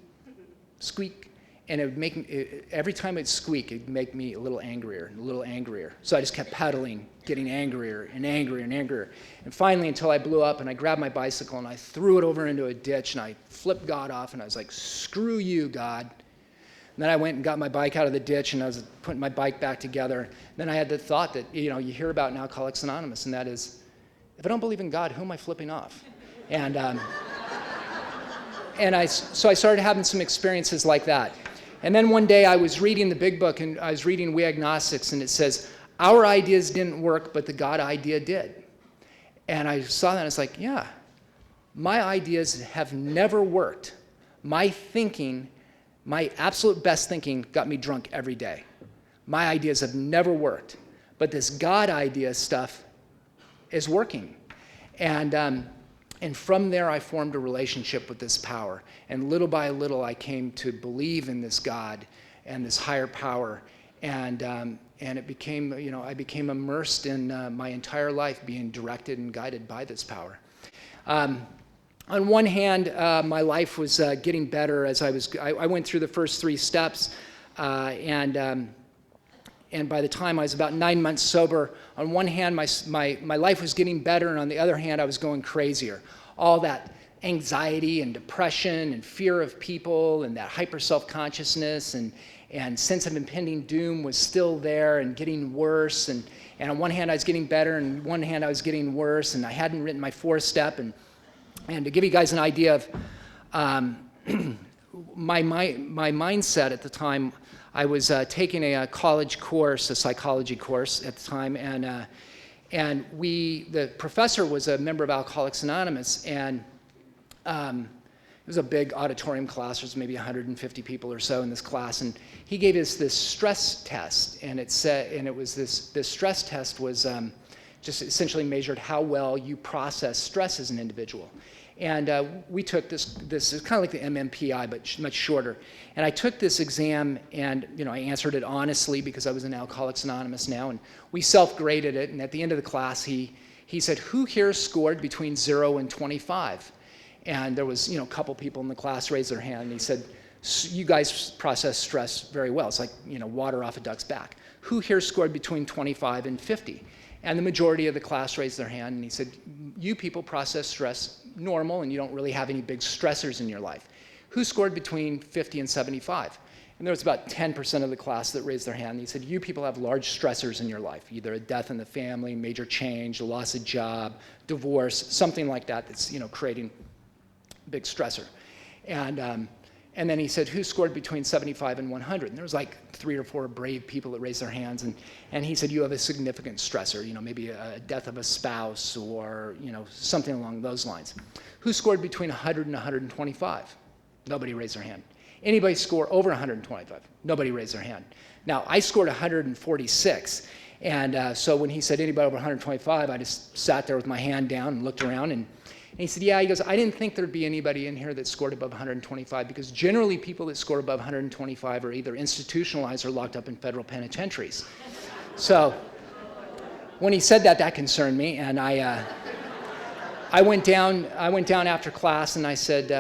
squeak, and it would make me, every time it'd squeak, it'd make me a little angrier and a little angrier. So I just kept pedaling, getting angrier and angrier and angrier. And finally, until I blew up, and I grabbed my bicycle and I threw it over into a ditch, and I flipped God off, and I was like, screw you, God. And then I went and got my bike out of the ditch, and I was putting my bike back together. And then I had the thought that, you know, you hear about in Alcoholics Anonymous, and that is, if I don't believe in God, who am I flipping off? And so I started having some experiences like that. And then one day I was reading the big book, and I was reading We Agnostics, and it says, our ideas didn't work, but the God idea did. And I saw that, and I was like, yeah, my ideas have never worked. My thinking, my absolute best thinking got me drunk every day. My ideas have never worked, but this God idea stuff is working. And from there, I formed a relationship with this power. And little by little, I came to believe in this God and this higher power. And it became, you know, I became immersed in my entire life being directed and guided by this power. On one hand, my life was getting better as I went through the first 3 steps. And by the time I was about 9 months sober, on one hand, my life was getting better, and on the other hand, I was going crazier. All that anxiety and depression and fear of people and that hyper self-consciousness and sense of impending doom was still there and getting worse. And on one hand, I was getting better, and on one hand, I was getting worse, and I hadn't written my 4th step. And to give you guys an idea of my mindset at the time, I was taking a college course, a psychology course at the time, and the professor was a member of Alcoholics Anonymous, and it was a big auditorium class. There was maybe 150 people or so in this class, and he gave us this stress test, and it was this stress test was just essentially measured how well you process stress as an individual. And we took this is kind of like the MMPI, but much shorter. And I took this exam, and you know, I answered it honestly because I was in Alcoholics Anonymous now, and we self-graded it. And at the end of the class, he said, "Who here scored between 0 and 25?" And there was, you know, a couple people in the class raised their hand, and he said, "You guys process stress very well. It's like, you know, water off a duck's back. Who here scored between 25 and 50?" And the majority of the class raised their hand, and he said, "You people process stress normal, and you don't really have any big stressors in your life. Who scored between 50 and 75? And there was about 10% of the class that raised their hand. And he said, "You people have large stressors in your life, either a death in the family, major change, a loss of job, divorce, something like that that's, you know, creating a big stressor." And then he said, "Who scored between 75 and 100? And there was like 3 or 4 brave people that raised their hands. And he said, "You have a significant stressor, you know, maybe a death of a spouse or, you know, something along those lines. Who scored between 100 and 125? Nobody raised their hand. Anybody score over 125? Nobody raised their hand. Now, I scored 146. And so when he said anybody over 125, I just sat there with my hand down and looked around. And he said, "Yeah," he goes, "I didn't think there'd be anybody in here that scored above 125 because generally people that score above 125 are either institutionalized or locked up in federal penitentiaries." So when he said that, that concerned me, and I went down after class, and I said,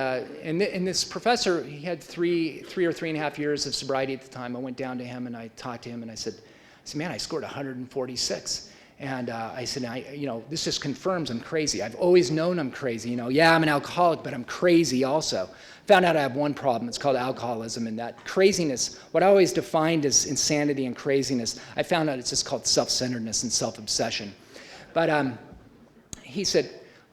and this professor, he had 3 or 3.5 years of sobriety at the time. I went down to him and I talked to him, and I said, "Man, I scored 146. And I said, you know, this just confirms I'm crazy. I've always known I'm crazy. You know, yeah, I'm an alcoholic, but I'm crazy also. Found out I have one problem. It's called alcoholism, and that craziness, what I always defined as insanity and craziness, I found out it's just called self-centeredness and self-obsession." But he said,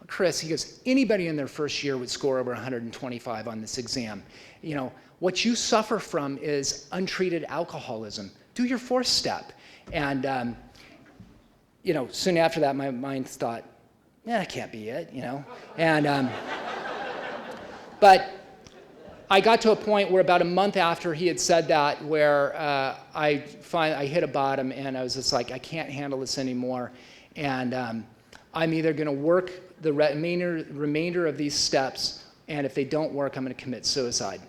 "Chris," he goes, "anybody in their first year would score over 125 on this exam. You know, what you suffer from is untreated alcoholism. Do your 4th step." And you know, soon after that, my mind thought, "Yeah, that can't be it," you know. And but I got to a point where about a month after he had said that, where I hit a bottom, and I was just like, I can't handle this anymore, and I'm either going to work the remainder of these steps, and if they don't work, I'm going to commit suicide.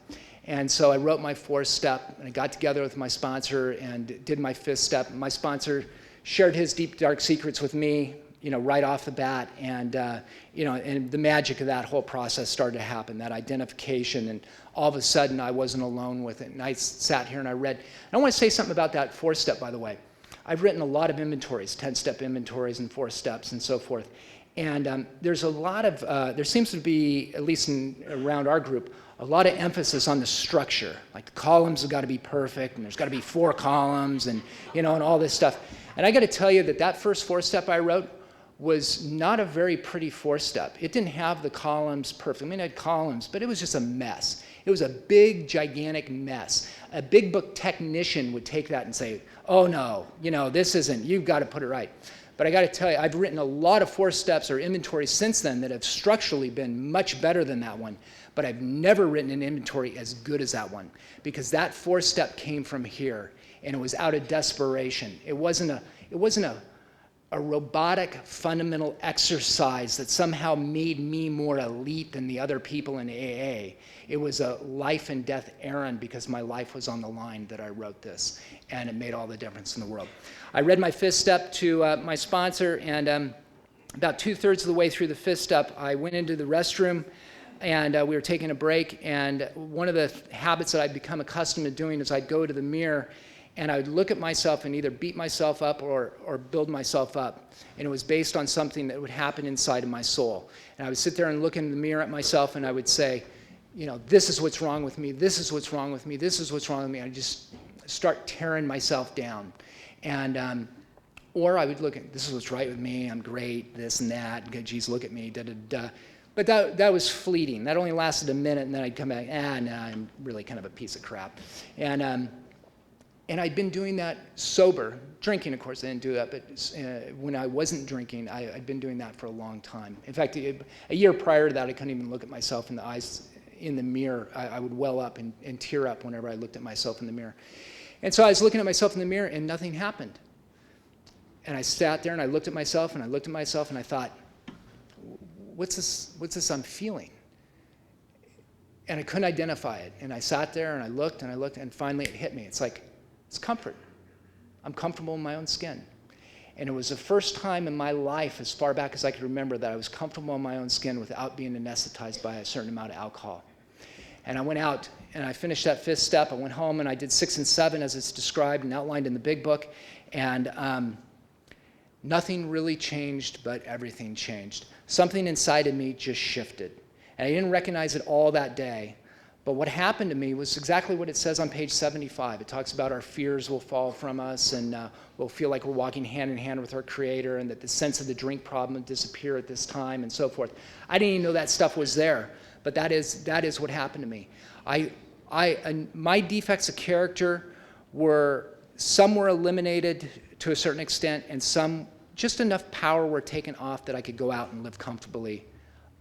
And so I wrote my 4th step, and I got together with my sponsor and did my 5th step. My sponsor shared his deep, dark secrets with me. right off the bat, and and the magic of that whole process started to happen, that identification, and all of a sudden I wasn't alone with it. And I sat here and I read. I want to say something about that 4-step, by the way. I've written a lot of inventories, 10-step inventories and 4 steps and so forth. And there's a lot of, there seems to be, at least around our group, a lot of emphasis on the structure. Like the columns have got to be perfect, and there's got to be 4 columns, and and all this stuff. And I got to tell you that first 4-step I wrote was not a very pretty 4-step. It didn't have the columns perfect. I mean, it had columns, but it was just a mess. It was a big, gigantic mess. A big book technician would take that and say, oh no, this isn't, you've got to put it right. But I got to tell you, I've written a lot of 4-steps or inventories since then that have structurally been much better than that one. But I've never written an inventory as good as that one, because that 4-step came from here, and it was out of desperation. It wasn't a robotic fundamental exercise that somehow made me more elite than the other people in AA. It was a life and death errand, because my life was on the line, that I wrote this, and it made all the difference in the world. I read my 5th step to my sponsor, and about 2/3 of the way through the 5th step, I went into the restroom, and we were taking a break, and one of the habits that I'd become accustomed to doing is I'd go to the mirror, and I would look at myself and either beat myself up or build myself up. And it was based on something that would happen inside of my soul. And I would sit there and look in the mirror at myself, and I would say, this is what's wrong with me, this is what's wrong with me, this is what's wrong with me. I'd just start tearing myself down. And or I would look at, this is what's right with me, I'm great, this and that, geez, look at me, da-da-da. But that was fleeting. That only lasted a minute, and then I'd come back, no, I'm really kind of a piece of crap. And I'd been doing that sober. Drinking, of course, I didn't do that, but when I wasn't drinking, I'd been doing that for a long time. In fact, a year prior to that, I couldn't even look at myself in the eyes in the mirror. I would well up and tear up whenever I looked at myself in the mirror. And so I was looking at myself in the mirror, and nothing happened. And I sat there, and I looked at myself, and I looked at myself, and I thought, what's this I'm feeling? And I couldn't identify it. And I sat there, and I looked, and finally it hit me. It's like, it's comfort. I'm comfortable in my own skin. And it was the first time in my life, as far back as I could remember, that I was comfortable in my own skin without being anesthetized by a certain amount of alcohol. And I went out, and I finished that 5th step. I went home, and I did 6 and 7 as it's described and outlined in the big book. And nothing really changed, but everything changed. Something inside of me just shifted. And I didn't recognize it all that day. But what happened to me was exactly what it says on page 75. It talks about our fears will fall from us, and we'll feel like we're walking hand in hand with our Creator, and that the sense of the drink problem will disappear at this time, and so forth. I didn't even know that stuff was there, but that is what happened to me. My defects of character some were eliminated to a certain extent, and some, just enough power were taken off that I could go out and live comfortably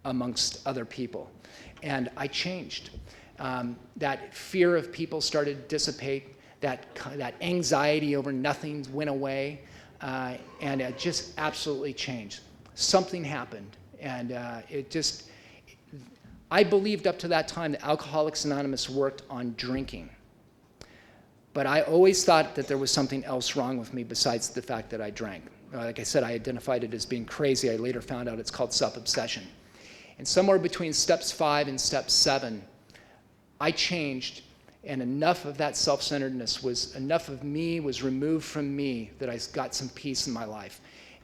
amongst other people. And I changed. That fear of people started to dissipate, that anxiety over nothing went away, and it just absolutely changed. Something happened, and I believed up to that time that Alcoholics Anonymous worked on drinking. But I always thought that there was something else wrong with me besides the fact that I drank. Like I said, I identified it as being crazy. I later found out it's called self-obsession. And somewhere between steps 5 and step 7, I changed, and enough of that self-centeredness enough of me was removed from me that I got some peace in my life.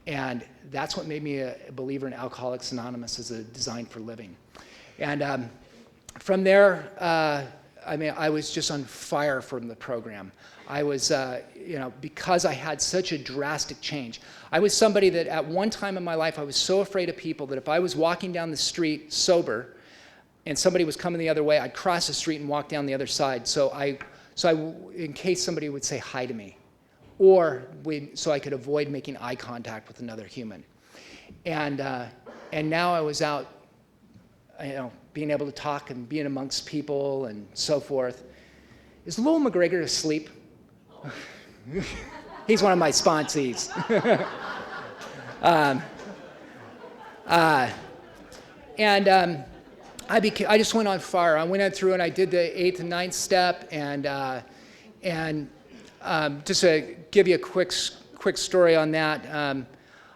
And that's what made me a believer in Alcoholics Anonymous as a design for living. And from there, I was just on fire from the program. I was, because I had such a drastic change. I was somebody that at one time in my life, I was so afraid of people that if I was walking down the street sober and somebody was coming the other way, I'd cross the street and walk down the other side. So in case somebody would say hi to me, or so I could avoid making eye contact with another human. And now I was out, being able to talk and being amongst people and so forth. Is Lowell McGregor asleep? He's one of my sponsees. I just went on fire. I went through and I did the 8th and 9th step, and just to give you a quick story on that,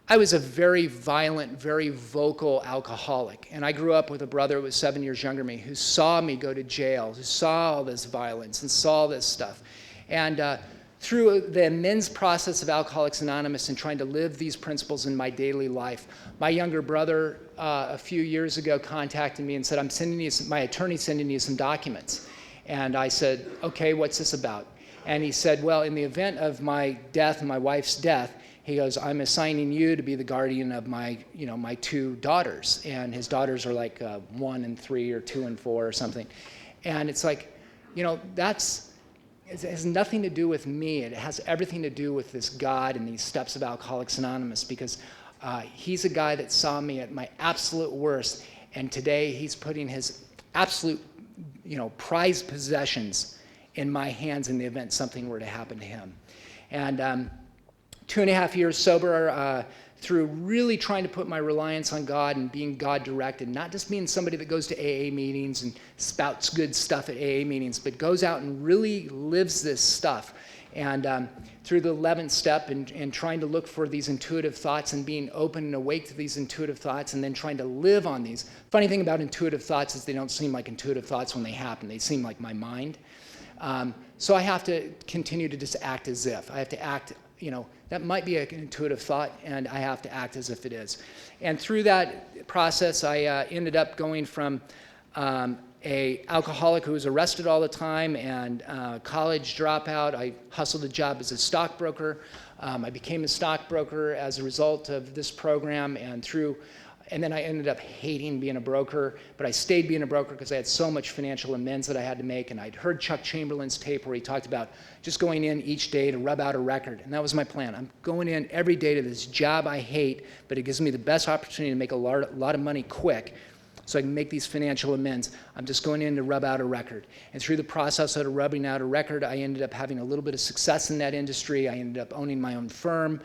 I was a very violent, very vocal alcoholic. And I grew up with a brother who was 7 years younger than me who saw me go to jail, who saw all this violence and saw this stuff. And through the immense process of Alcoholics Anonymous and trying to live these principles in my daily life, my younger brother a few years ago contacted me and said, my attorney's sending you some documents. And I said, okay, what's this about? And he said, well, in the event of my death, my wife's death, he goes, I'm assigning you to be the guardian of my 2 daughters. And his daughters are like 1 and 3 or 2 and 4 or something. And it's like, it has nothing to do with me. It has everything to do with this God and these steps of Alcoholics Anonymous, because he's a guy that saw me at my absolute worst. And today he's putting his absolute, prized possessions in my hands in the event something were to happen to him. And 2.5 years sober, through really trying to put my reliance on God and being God-directed, not just being somebody that goes to AA meetings and spouts good stuff at AA meetings, but goes out and really lives this stuff. And through the 11th step and trying to look for these intuitive thoughts and being open and awake to these intuitive thoughts and then trying to live on these. Funny thing about intuitive thoughts is they don't seem like intuitive thoughts when they happen. They seem like my mind. So I have to continue to just act as if. I have to act, that might be an intuitive thought, and I have to act as if it is. And through that process, I ended up going from a alcoholic who was arrested all the time and college dropout. I hustled a job as a stockbroker. I became a stockbroker as a result of this program, and then I ended up hating being a broker, but I stayed being a broker because I had so much financial amends that I had to make, and I'd heard Chuck Chamberlain's tape where he talked about just going in each day to rub out a record, and that was my plan. I'm going in every day to this job I hate, but it gives me the best opportunity to make a lot of money quick so I can make these financial amends. I'm just going in to rub out a record. And through the process of rubbing out a record, I ended up having a little bit of success in that industry. I ended up owning my own firm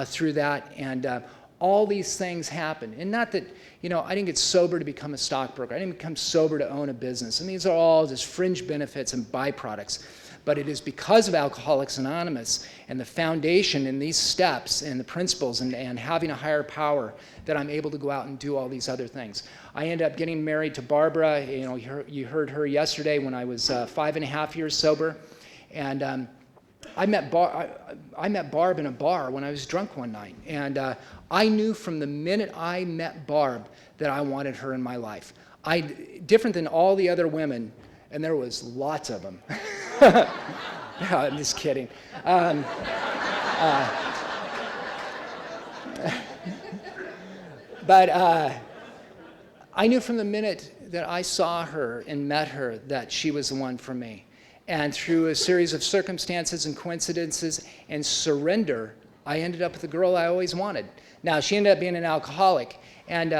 through that, and all these things happen. And not that, I didn't get sober to become a stockbroker. I didn't become sober to own a business. And these are all just fringe benefits and byproducts. But it is because of Alcoholics Anonymous and the foundation in these steps and the principles and having a higher power that I'm able to go out and do all these other things. I ended up getting married to Barbara. You heard her yesterday when I was 5.5 years sober. And I met Barb in a bar when I was drunk one night. And I knew from the minute I met Barb that I wanted her in my life. Different than all the other women, and there was lots of them. I'm just kidding. But I knew from the minute that I saw her and met her that she was the one for me. And through a series of circumstances and coincidences and surrender, I ended up with the girl I always wanted. Now, she ended up being an alcoholic, and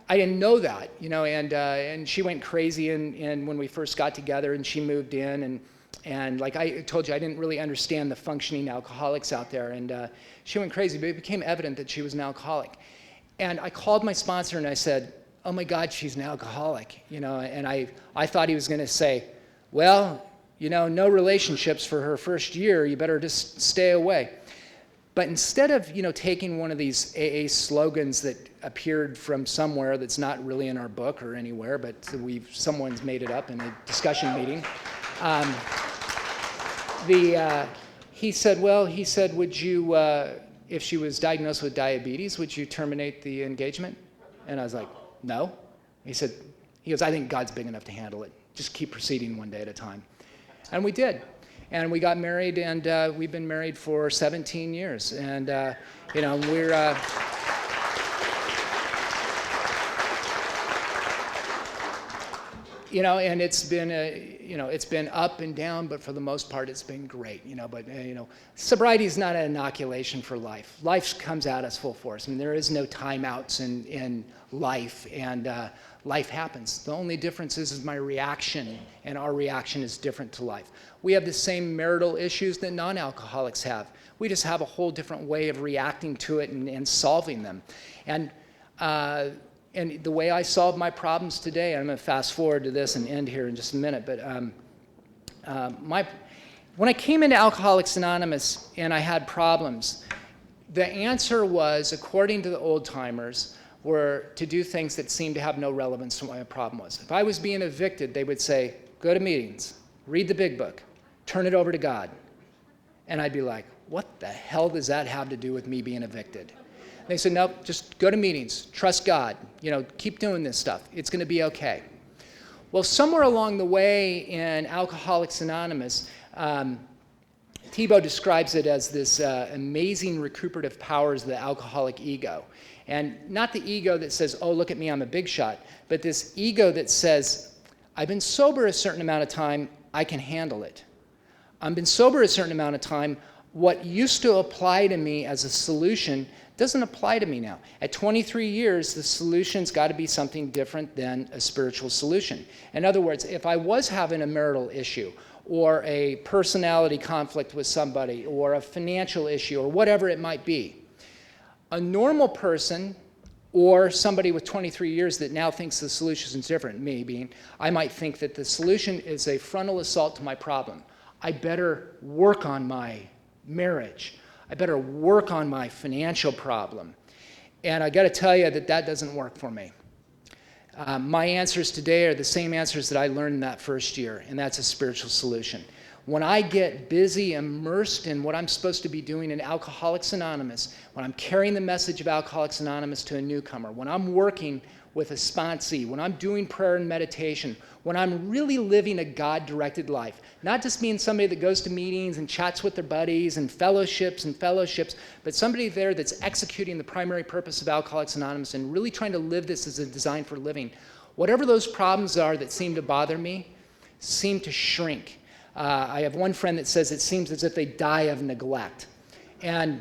I didn't know that, and she went crazy and when we first got together, and she moved in, and like I told you, I didn't really understand the functioning alcoholics out there, and she went crazy, but it became evident that she was an alcoholic. And I called my sponsor and I said, oh my God, she's an alcoholic, and I thought he was going to say, well, no relationships for her first year, you better just stay away. But instead of, taking one of these AA slogans that appeared from somewhere that's not really in our book or anywhere, but someone's made it up in a discussion meeting, he said, would you, if she was diagnosed with diabetes, would you terminate the engagement? And I was like, no. He goes, I think God's big enough to handle it. Just keep proceeding one day at a time. And we did. And we got married, and we've been married for 17 years. And, we're... and it's been, it's been up and down, but for the most part, it's been great, But, sobriety is not an inoculation for life. Life comes at us full force. I mean, there is no timeouts in life, and life happens. The only difference is my reaction, and our reaction is different to life. We have the same marital issues that non-alcoholics have. We just have a whole different way of reacting to it and solving them. And the way I solve my problems today, I'm going to fast forward to this and end here in just a minute, but when I came into Alcoholics Anonymous and I had problems, The answer was, according to the old-timers, were to do things that seemed to have no relevance to what my problem was. If I was being evicted, they would say, go to meetings, read the big book, turn it over to God. And I'd be like, what the hell does that have to do with me being evicted? And they said, no, just go to meetings, trust God, keep doing this stuff. It's going to be okay. Well, somewhere along the way in Alcoholics Anonymous, Thibault describes it as this amazing recuperative powers of the alcoholic ego. And not the ego that says, oh, look at me, I'm a big shot, but this ego that says, I've been sober a certain amount of time, I can handle it. I've been sober a certain amount of time, what used to apply to me as a solution doesn't apply to me now. At 23 years, the solution's got to be something different than a spiritual solution. In other words, if I was having a marital issue, or a personality conflict with somebody, or a financial issue, or whatever it might be, a normal person, or somebody with 23 years that now thinks the solution is different, me being, I might think that the solution is a frontal assault to my problem. I better work on my marriage. I better work on my financial problem. And I got to tell you that doesn't work for me. My answers today are the same answers that I learned in that first year, and that's a spiritual solution. When I get busy, immersed in what I'm supposed to be doing in Alcoholics Anonymous, when I'm carrying the message of Alcoholics Anonymous to a newcomer, when I'm working with a sponsee, when I'm doing prayer and meditation, when I'm really living a God-directed life, not just being somebody that goes to meetings and chats with their buddies and fellowships, but somebody there that's executing the primary purpose of Alcoholics Anonymous and really trying to live this as a design for living, whatever those problems are that seem to bother me, seem to shrink. I have one friend that says it seems as if they die of neglect. And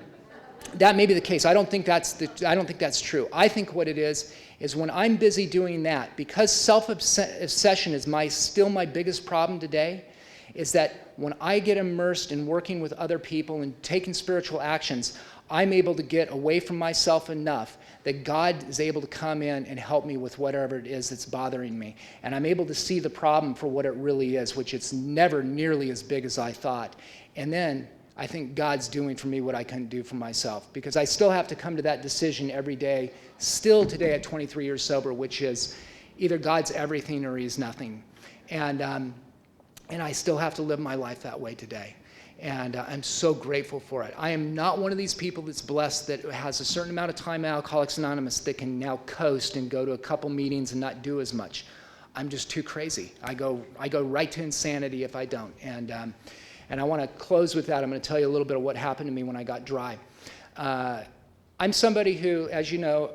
that may be the case. I don't think that's true. I think what it is when I'm busy doing that, because self-obsession is still my biggest problem today, is that when I get immersed in working with other people and taking spiritual actions, I'm able to get away from myself enough that God is able to come in and help me with whatever it is that's bothering me. And I'm able to see the problem for what it really is, which it's never nearly as big as I thought. And then I think God's doing for me what I couldn't do for myself, because I still have to come to that decision every day, still today at 23 years sober, which is either God's everything or he's nothing. And I still have to live my life that way today. And I'm so grateful for it. I am not one of these people that's blessed that has a certain amount of time in Alcoholics Anonymous that can now coast and go to a couple meetings and not do as much. I'm just too crazy. I go right to insanity if I don't. And I want to close with that. I'm going to tell you a little bit of what happened to me when I got dry. I'm somebody who, as you know,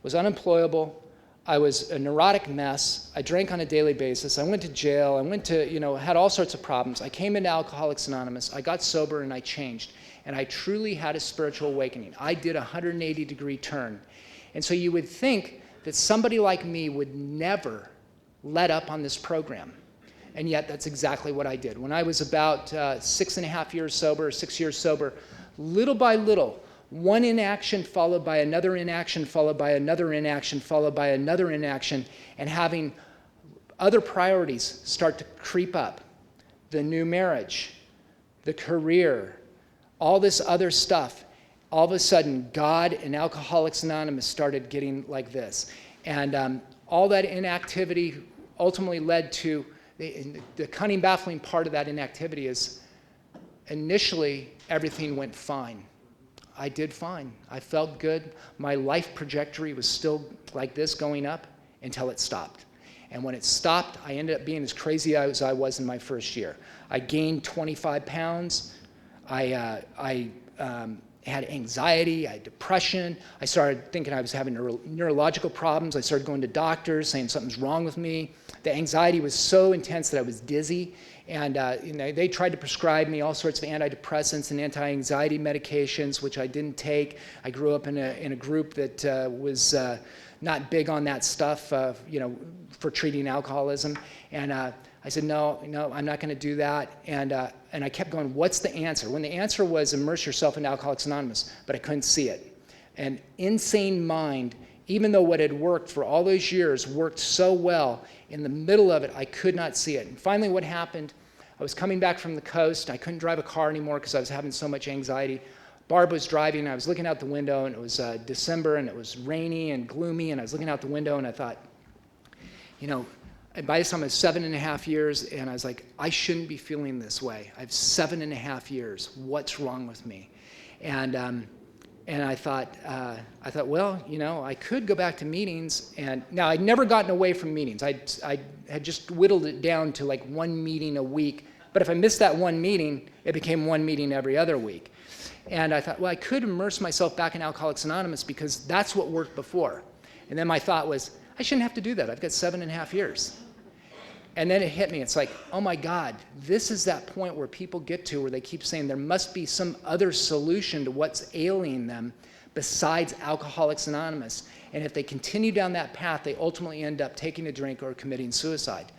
was unemployable. I was a neurotic mess. I drank on a daily basis. I went to jail. I went to, had all sorts of problems. I came into Alcoholics Anonymous. I got sober and I changed. And I truly had a spiritual awakening. I did a 180-degree turn. And so you would think that somebody like me would never let up on this program. And yet that's exactly what I did. When I was about 6.5 years sober, 6 years sober, little by little, one inaction followed by another inaction, followed by another inaction, followed by another inaction, and having other priorities start to creep up. The new marriage, the career, all this other stuff. All of a sudden, God and Alcoholics Anonymous started getting like this. And all that inactivity ultimately led to the cunning, baffling part of that inactivity is initially everything went fine. I did fine. I felt good. My life trajectory was still like this going up until it stopped. And when it stopped, I ended up being as crazy as I was in my first year. I gained 25 pounds. I had anxiety. I had depression. I started thinking I was having neurological problems. I started going to doctors saying something's wrong with me. The anxiety was so intense that I was dizzy. And they tried to prescribe me all sorts of antidepressants and anti-anxiety medications, which I didn't take. I grew up in a group that was not big on that stuff, for treating alcoholism. And I said, no, I'm not going to do that. And I kept going, what's the answer? When the answer was immerse yourself in Alcoholics Anonymous, but I couldn't see it. An insane mind, even though what had worked for all those years worked so well, in the middle of it, I could not see it. And finally what happened, I was coming back from the coast. I couldn't drive a car anymore because I was having so much anxiety. Barb was driving, I was looking out the window, and it was December, and it was rainy and gloomy, and I was looking out the window, and I thought, you know, and by this time I was 7.5 years, and I was like, I shouldn't be feeling this way. I have 7.5 years. What's wrong with me? And I thought, well, you know, I could go back to meetings. And now I'd never gotten away from meetings. I had just whittled it down to like 1 meeting a week. But if I missed that 1 meeting, it became 1 meeting every other week. And I thought, well, I could immerse myself back in Alcoholics Anonymous because that's what worked before. And then my thought was, I shouldn't have to do that. I've got 7.5 years. And then it hit me. It's like, oh my God, this is that point where people get to where they keep saying there must be some other solution to what's ailing them besides Alcoholics Anonymous. And if they continue down that path, they ultimately end up taking a drink or committing suicide.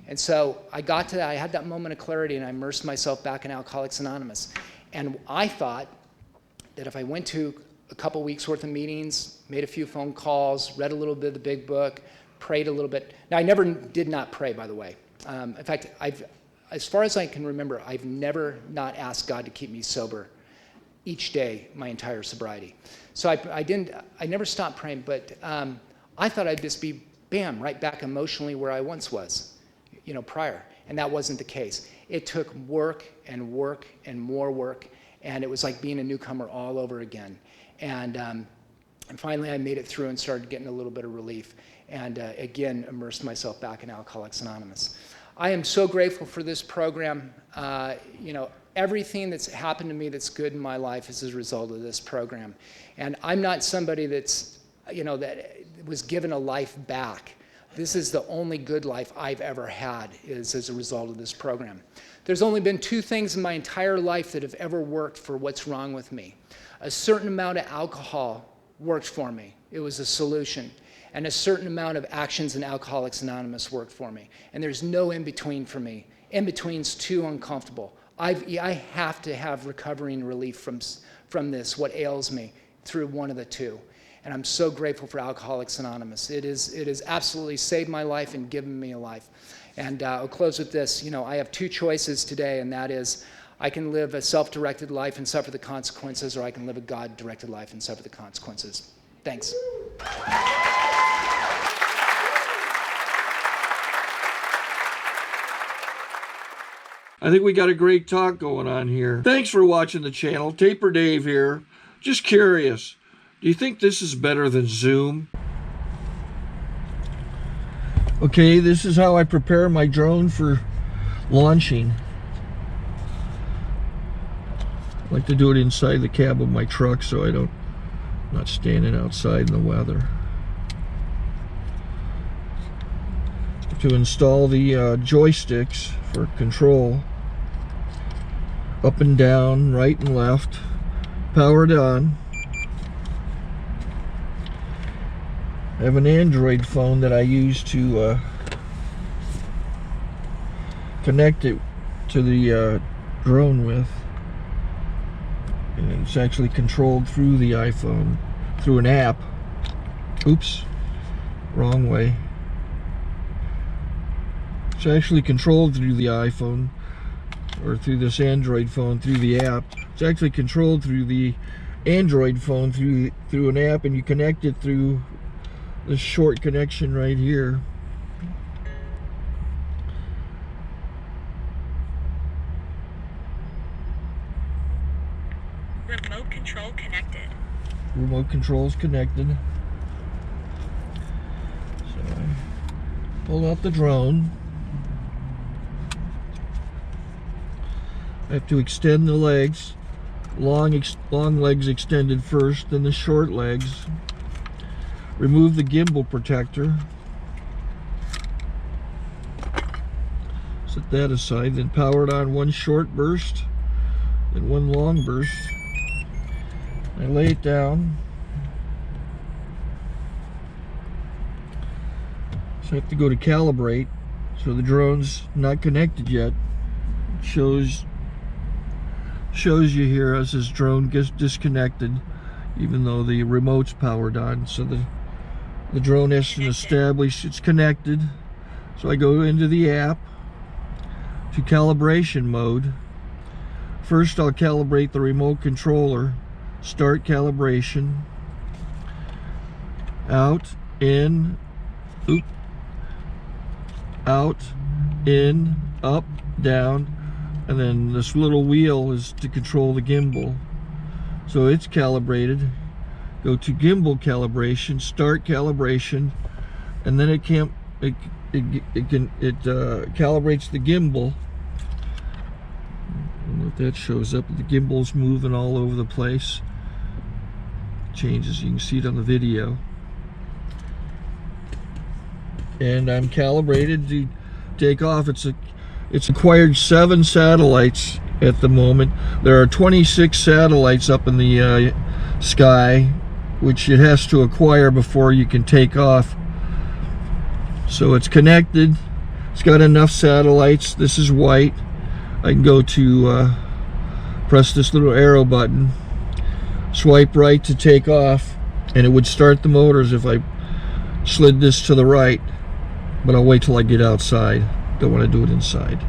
And so I got to that. I had that moment of clarity, and I immersed myself back in Alcoholics Anonymous. And I thought that if I went to a couple weeks worth of meetings, made a few phone calls, read a little bit of the big book, prayed a little bit. Now, I never did not pray, by the way. In fact, as far as I can remember, I've never not asked God to keep me sober each day, my entire sobriety. So I never stopped praying, but I thought I'd just be, bam, right back emotionally where I once was, you know, prior. And that wasn't the case. It took work and work and more work, and it was like being a newcomer all over again. And finally, I made it through and started getting a little bit of relief. And again, immersed myself back in Alcoholics Anonymous. I am so grateful for this program. You know, everything that's happened to me that's good in my life is as a result of this program. And I'm not somebody that's, you know, that was given a life back. This is the only good life I've ever had is as a result of this program. There's only been 2 things in my entire life that have ever worked for what's wrong with me. A certain amount of alcohol worked for me. It was a solution. And a certain amount of actions in Alcoholics Anonymous worked for me. And there's no in-between for me. In-between's too uncomfortable. I have to have recovery and relief from this, what ails me, through one of the 2. And I'm so grateful for Alcoholics Anonymous. It has absolutely saved my life and given me a life. And I'll close with this. You know, I have 2 choices today, and that is I can live a self-directed life and suffer the consequences, or I can live a God-directed life and suffer the consequences. Thanks. I think we got a great talk going on here. Thanks for watching the channel. Taper Dave here. Just curious, do you think this is better than Zoom? Okay, this is how I prepare my drone for launching. I like to do it inside the cab of my truck so I'm not standing outside in the weather. To install the joysticks for control, up and down, right and left, powered on. I have an Android phone that I use to connect it to the drone with. And it's actually controlled through the iPhone, through an app. Oops, wrong way. It's actually controlled through the iPhone, or through this Android phone, through the app. It's actually controlled through the Android phone, through an app, and you connect it through this short connection right here. Remote control connected. Remote control's connected. So I pull out the drone. I have to extend the legs. Long legs extended first, then the short legs. Remove the gimbal protector. Set that aside, then power it on one short burst, then one long burst. I lay it down. So I have to go to calibrate. So the drone's not connected yet. It shows you here as this drone gets disconnected, even though the remote's powered on. So the drone has to establish it's connected. So I go into the app to calibration mode. First I'll calibrate the remote controller. start calibration, out, in, oop, out, in, up, down, and then this little wheel is to control the gimbal. So it's calibrated. Go to gimbal calibration, start calibration, and then it calibrates the gimbal. I don't know if that shows up. The gimbal's moving all over the place. Changes, you can see it on the video. And I'm calibrated to take off. It's acquired 7 satellites at the moment. There are 26 satellites up in the sky, which it has to acquire before you can take off. So it's connected. It's got enough satellites. This is white. I can go to press this little arrow button, swipe right to take off, and it would start the motors if I slid this to the right. But I'll wait till I get outside. Don't want to do it inside.